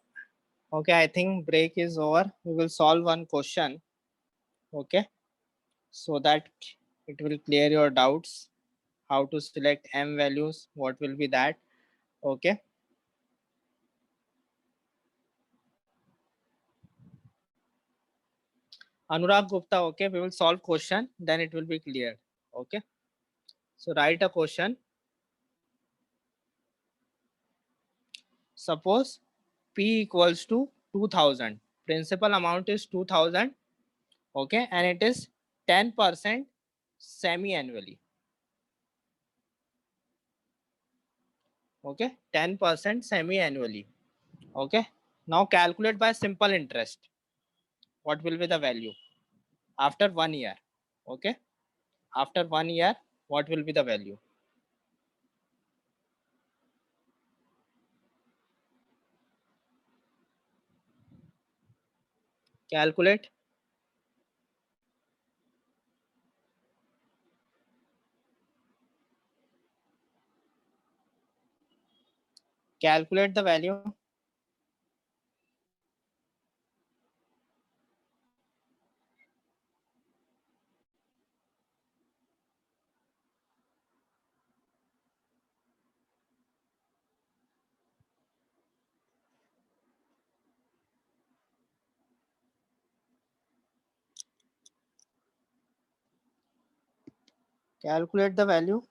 okay? I think break is over. We will solve one question. Okay, so that it will clear your doubts. How to select m values? What will be that? Okay. Anurag Gupta. Okay, we will solve question. Then it will be cleared. Okay. So write a question. Suppose P equals to 2000. Principal amount is 2000. Okay, and it is 10% semi-annually. Okay, 10% semi-annually. Okay, now calculate by simple interest. What will be the value after 1 year? Okay, after 1 year, what will be the value? Calculate. Calculate the value. Calculate the value.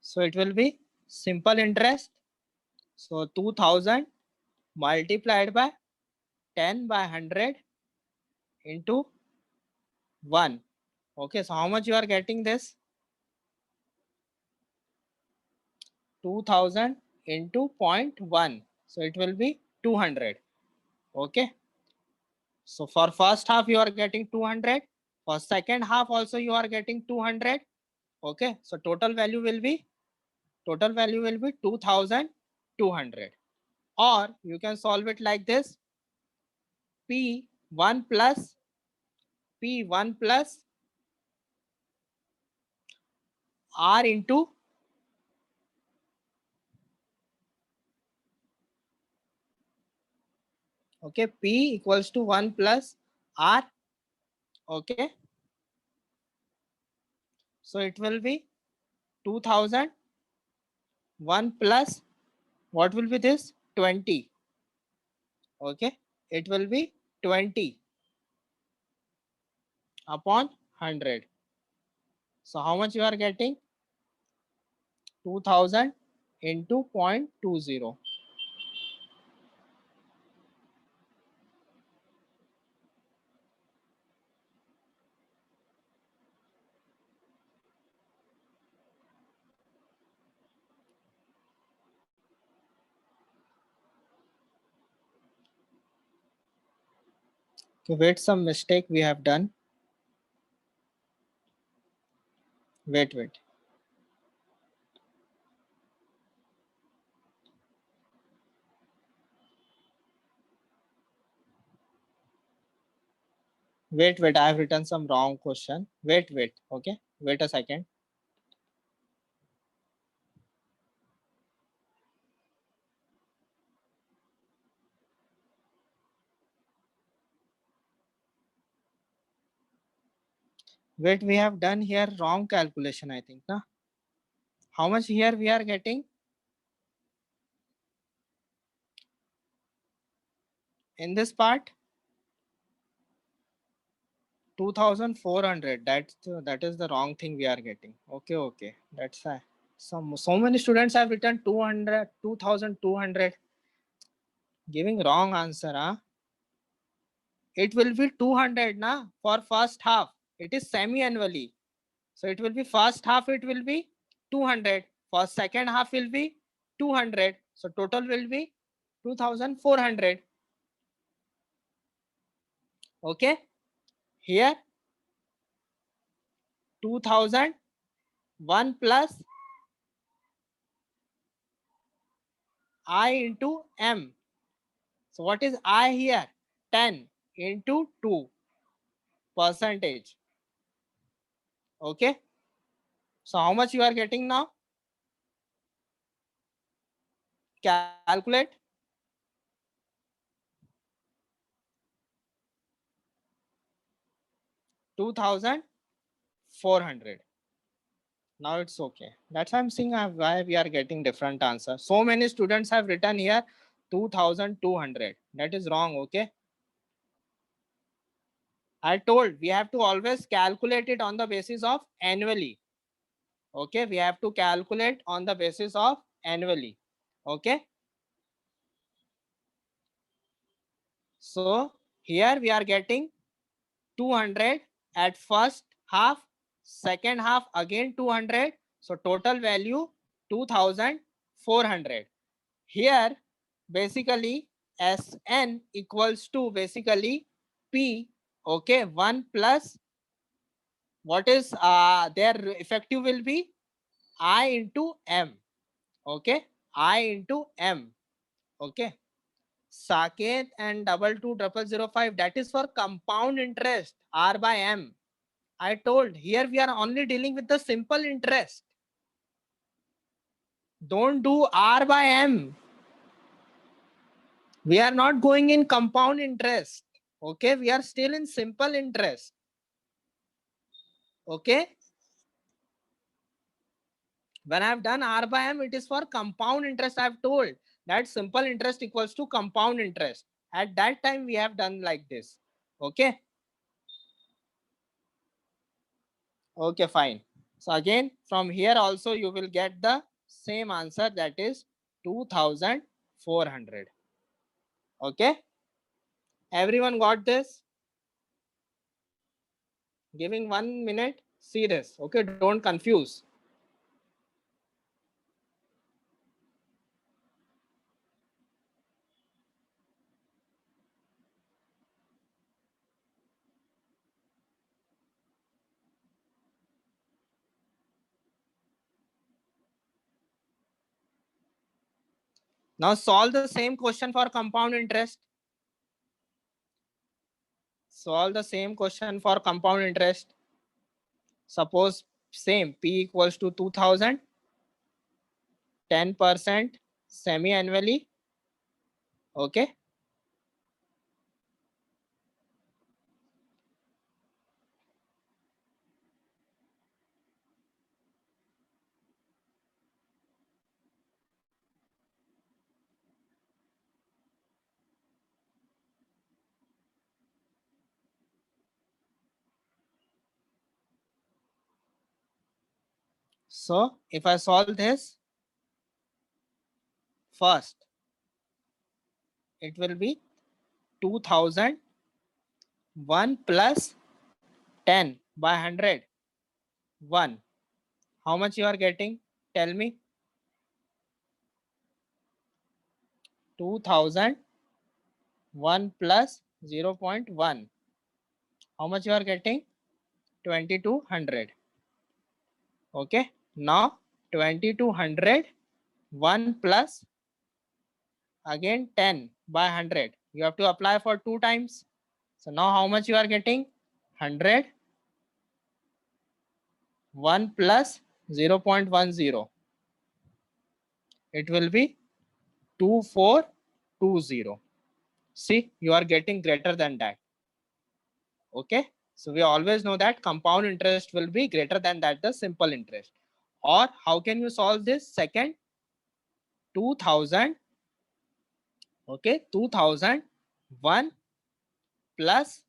So it will be simple interest. So 2000 multiplied by 10 by 100 into 1. Okay, so how much you are getting this? 2000 into 0.1. So it will be 200. Okay, so for first half you are getting 200. For second half also you are getting 200. Okay, so total value will be 2200. Or you can solve it like this: P1 plus P1 plus R into okay, P equals to 1 plus R. Okay, so it will be 2000 1 plus what will be this? 20. Okay, it will be 20 upon 100. So how much you are getting? 2000 into 0.20. Okay, wait, some mistake we have done. Wait. Wait, I have written some wrong question. Wait. Okay, wait a second. Wait, we have done here wrong calculation, I think. Na? How much here we are getting? In this part, 2400. That is the wrong thing we are getting. Okay. That's why. So many students have written 200, 2200, giving wrong answer. Huh? It will be 200 na for first half. It is semi-annually. So it will be first half it will be 200. For second half will be 200. So total will be 2400. Okay. Here 2000 1 plus I into M. So what is I here? 10 into 2 percentage. Okay. So how much you are getting now? Calculate. 2400. Now it's okay. That's why I'm saying why we are getting different answer. So many students have written here 2200. That is wrong. Okay. I told we have to always calculate it on the basis of annually. Okay. We have to calculate on the basis of annually. Okay. So here we are getting 200 at first half, second half again 200. So total value 2400. Here basically Sn equals to basically P. Okay, 1 plus what is their effective will be I into M. Okay, I into M. Okay. Saket and 22005, that is for compound interest, R by M. I told here we are only dealing with the simple interest. Don't do R by M. We are not going in compound interest. Okay, we are still in simple interest. Okay. When I have done R by M, it is for compound interest. I have told that simple interest equals to compound interest. At that time, we have done like this. Okay. Okay, fine. So again, from here also you will get the same answer, that is 2400. Okay. Everyone got this? Giving 1 minute. See this. Okay. Don't confuse. Now solve the same question for compound interest. Solve the same question for compound interest. Suppose same P equals to 2000, 10% semi-annually. Okay. So if I solve this first, it will be 2001 plus 10 by 100. 1. How much you are getting? Tell me. 2001 plus 0.1. How much you are getting? 2200. Okay. Now 2200, 1 plus again 10 by 100. You have to apply for 2 times. So now how much you are getting? 100. 1 plus 0.10. It will be 2420. See, you are getting greater than that. Okay. So we always know that compound interest will be greater than that the simple interest. Or how can you solve this? Second, 2000. Okay, 2001 plus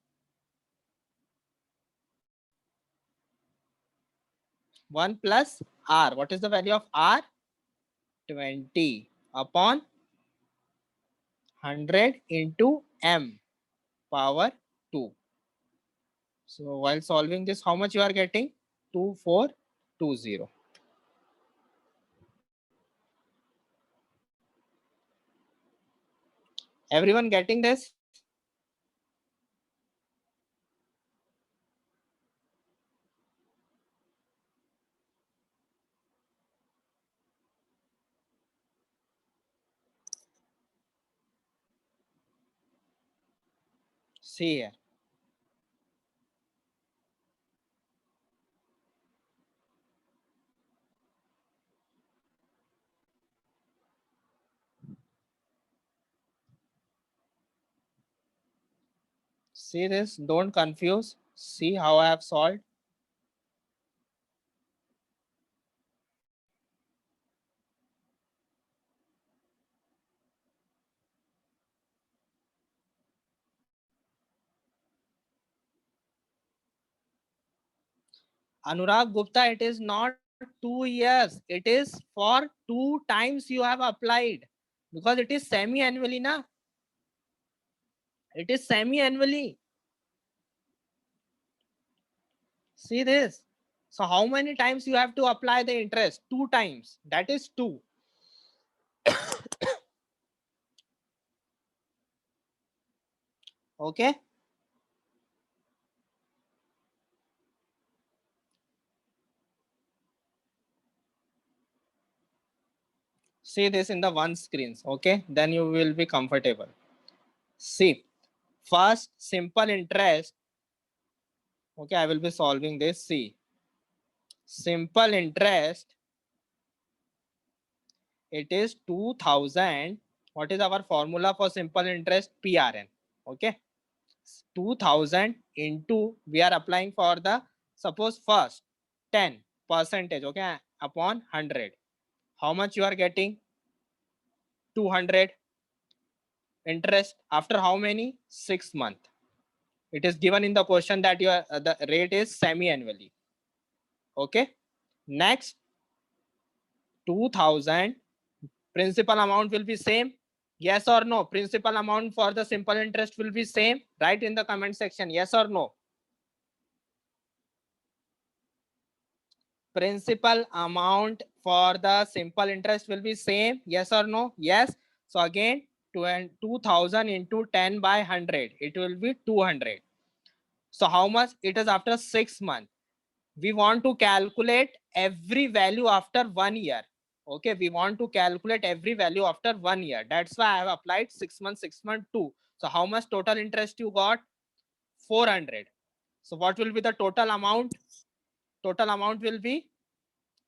1 plus R. What is the value of R? 20 upon 100 into M power 2. So while solving this, how much you are getting? 2420. Everyone getting this? See here. See this, don't confuse. See how I have solved. Anurag Gupta, it is not 2 years. It is for 2 times you have applied. Because it is semi-annually, na? It is semi-annually. See this. So how many times you have to apply the interest? 2 times. That is 2. Okay. See this in the one screens. Okay. Then you will be comfortable. See. First, simple interest. Okay. I will be solving this. See. Simple interest. It is 2000. What is our formula for simple interest? PRN. Okay. 2000 into, we are applying for the, suppose first 10%, okay, upon 100. How much you are getting? 200 interest after how many? 6 months. It is given in the question that your the rate is semi-annually. Okay. Next, 2000 principal amount will be same. Yes or no? Principal amount for the simple interest will be same. Write in the comment section. Yes or no? Principal amount for the simple interest will be same. Yes or no? Yes. So again, 2000 into 10 by 100, it will be 200. So how much it is after 6 months? We want to calculate every value after 1 year. Okay, we want to calculate every value after 1 year. That's why I have applied 6 months, 6 months, 2. So how much total interest you got? 400. So what will be the total amount? Total amount will be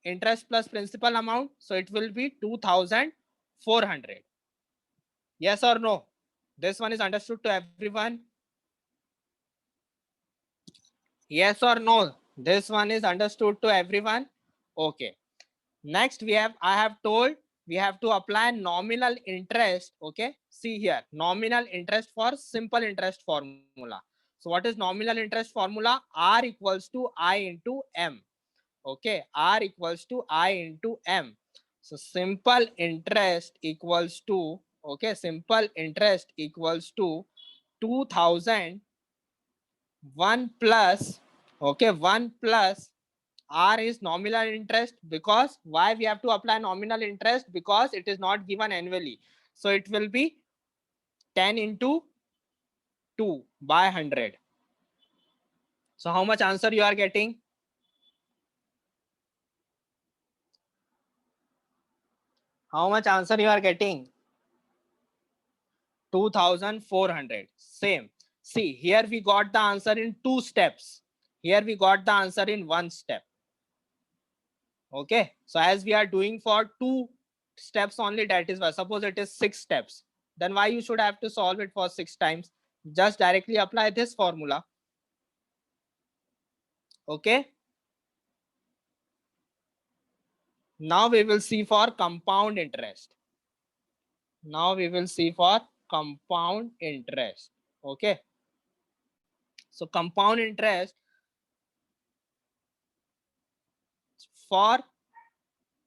interest plus principal amount. So it will be 2400. Yes or no? This one is understood to everyone. Yes or no? This one is understood to everyone. Okay. Next, I have told we have to apply nominal interest. Okay. See here, nominal interest for simple interest formula. So what is nominal interest formula? R equals to I into M. Okay. R equals to I into M. So simple interest equals to, okay, simple interest equals to 2000, 1 plus, okay, 1 plus R is nominal interest. Because why we have to apply nominal interest? Because it is not given annually. So it will be 10 into 2 by 100. So how much answer you are getting? How much answer you are getting? 2400. Same. See, here we got the answer in 2 steps. Here we got the answer in 1 step. Okay. So as we are doing for 2 steps only, that is why. Suppose it is 6 steps. Then why you should have to solve it for 6 times? Just directly apply this formula. Okay. Now we will see for compound interest. Now we will see for compound interest. Okay. So compound interest for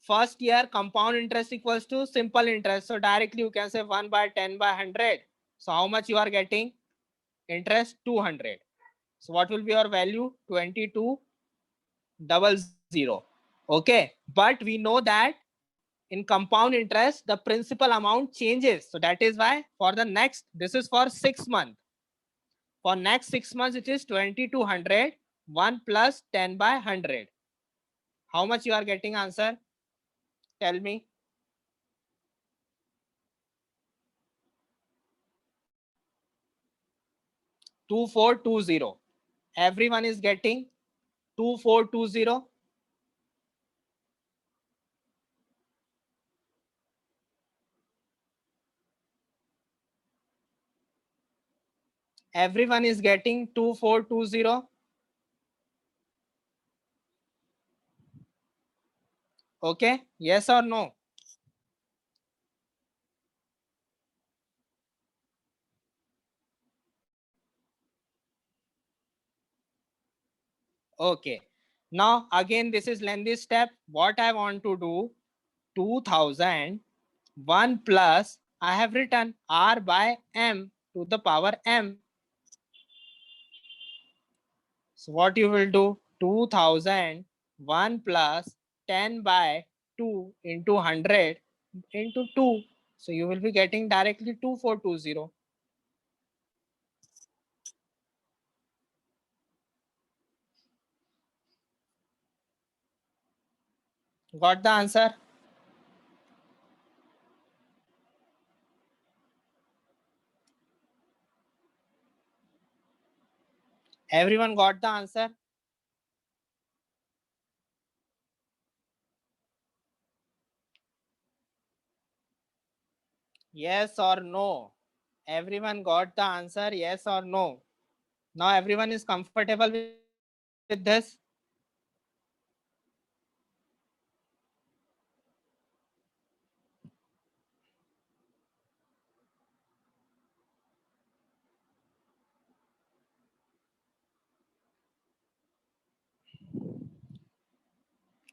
first year, compound interest equals to simple interest. So directly you can say 1 by 10 by 100. So how much you are getting? Interest 200. So what will be your value? 2200. Okay. But we know that in compound interest, the principal amount changes. So that is why for the next, this is for 6 months. For next 6 months, it is 2200, 1 plus 10 by 100. How much you are getting answer? Tell me. 2420. Everyone is getting 2420. Everyone is getting 2420. Okay, yes or no? Okay, now again this is lengthy step. What I want to do, 2001 plus, I have written r by m to the power m. So what you will do, 2001 plus 10 by 2 into 100 into 2. So you will be getting directly 2420. Got the answer? Everyone got the answer? Yes or no? Everyone got the answer, yes or no? Now everyone is comfortable with this?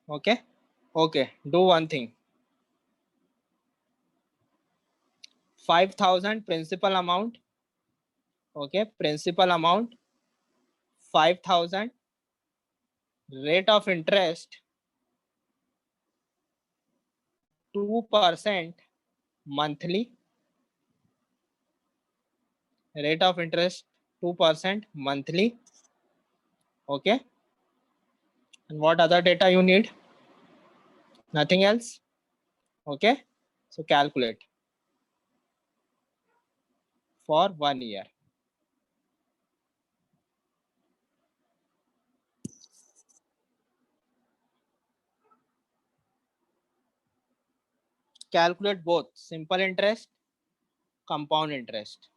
Okay. Okay, do one thing. 5,000 principal amount. Okay, principal amount 5,000. Rate of interest 2% monthly. Rate of interest 2% monthly. Okay. And what other data you need? Nothing else. Okay. So calculate for 1 year. Calculate both simple interest, compound interest.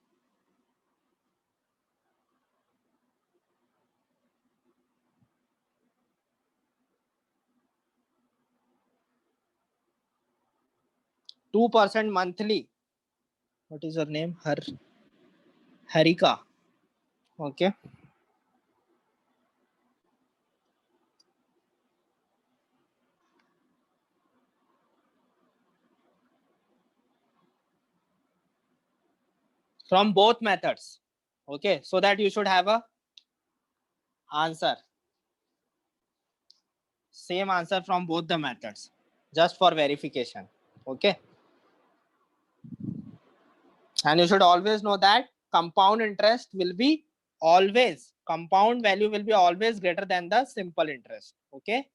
2% monthly. What is her name? Harika. Okay. From both methods. Okay. So that you should have a answer. Same answer from both the methods. Just for verification. Okay. And you should always know that compound interest will be always, compound value will be always greater than the simple interest. Okay.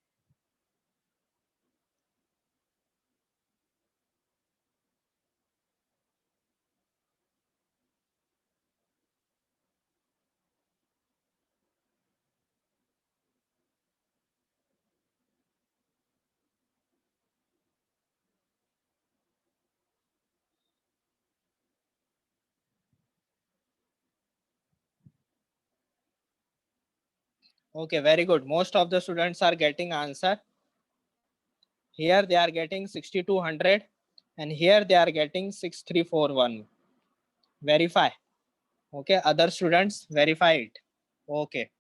Okay, very good. Most of the students are getting answer. Here they are getting 6200 and here they are getting 6341. Verify. Okay, other students verify it. Okay.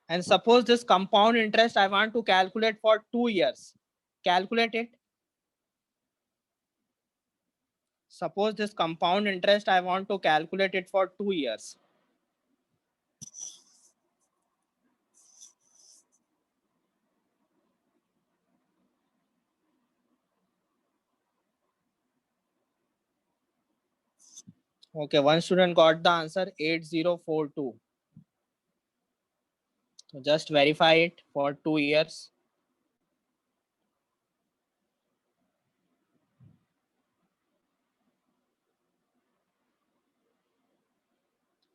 And suppose this compound interest I want to calculate for 2 years. Calculate it. Suppose this compound interest I want to calculate it for 2 years. Okay, one student got the answer 8042. So just verify it for 2 years.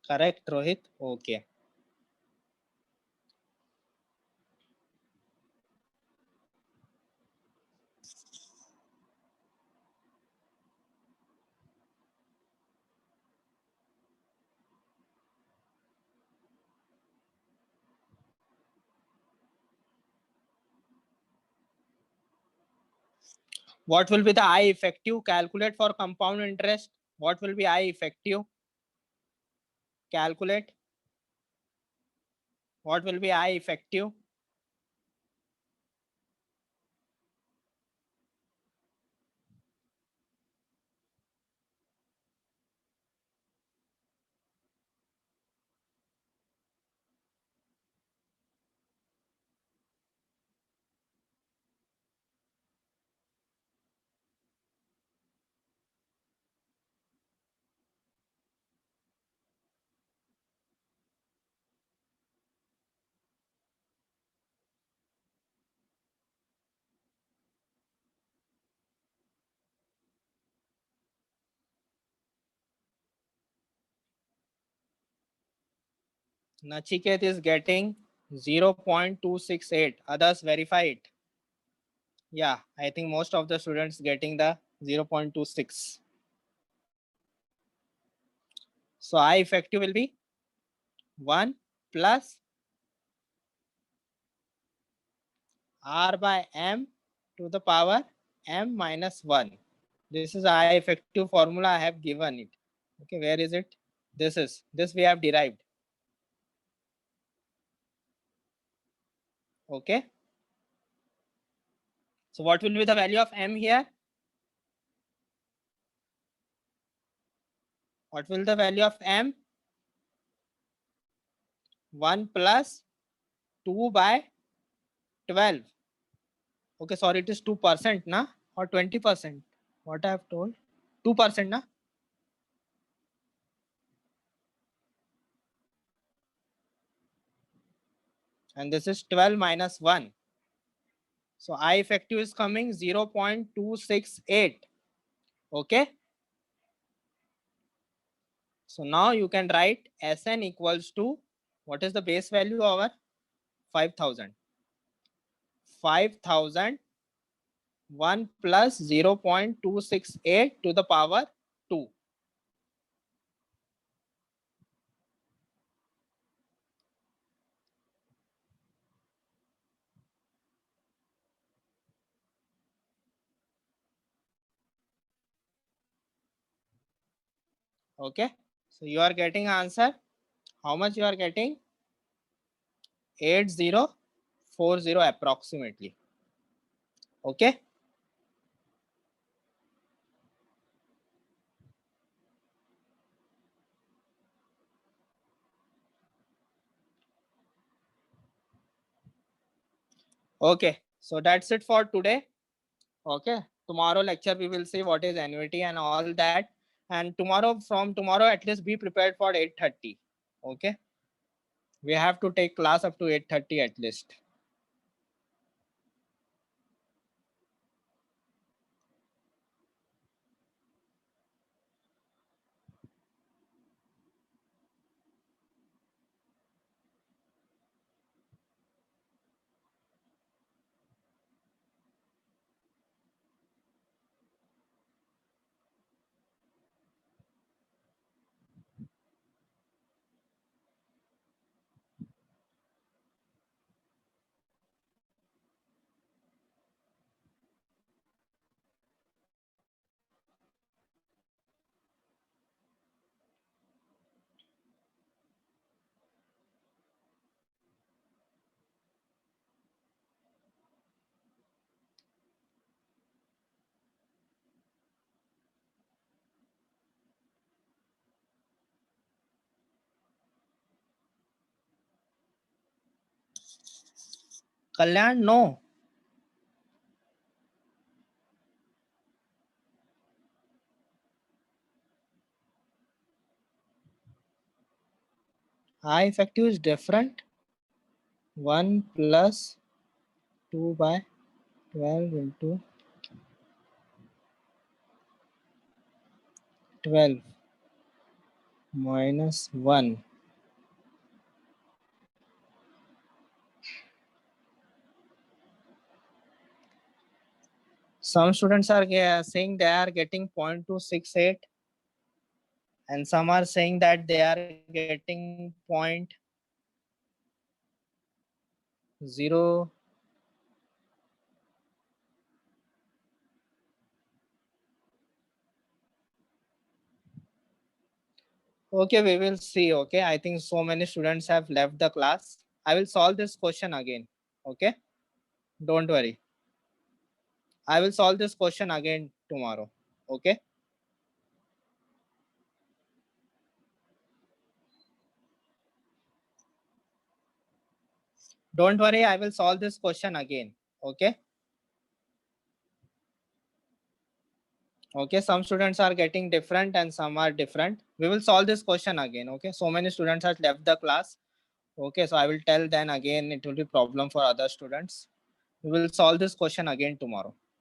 Correct, Rohit? Okay. What will be the I effective? Calculate for compound interest. What will be I effective? Calculate. What will be I effective? Nachiket is getting 0.268. Others verify it. Yeah, I think most of the students getting the 0.26. So I effective will be 1 plus R by M to the power M minus 1. This is I effective formula. I have given it. Okay, where is it? This we have derived. Okay. So what will be the value of M here? What will the value of M? 1 plus 2 by 12. Okay, sorry, it is 2%, na? Or 20%? What I have told? 2%, na? And this is 12 minus 1. So I effective is coming 0.268. Okay. So now you can write Sn equals to, what is the base value of our 5000? 5000 1 plus 0.268 to the power 2. Okay. So you are getting answer. How much you are getting? 8040 approximately. Okay. Okay. So that's it for today. Okay. Tomorrow lecture we will see what is annuity and all that. And tomorrow, from tomorrow, at least be prepared for 8:30. Okay. We have to take class up to 8:30 at least. Kalyan, no. I effective is different. 1 plus 2 by 12 into 12 minus 1. Some students are saying they are getting 0.268, and some are saying that they are getting 0. Okay, we will see. Okay, I think so many students have left the class. I will solve this question again. Okay, don't worry. I will solve this question again tomorrow. Okay, don't worry. I will solve this question again. Okay. Okay, some students are getting different and some are different. We will solve this question again. Okay, so many students have left the class. Okay, so I will tell then again, it will be problem for other students. We will solve this question again tomorrow.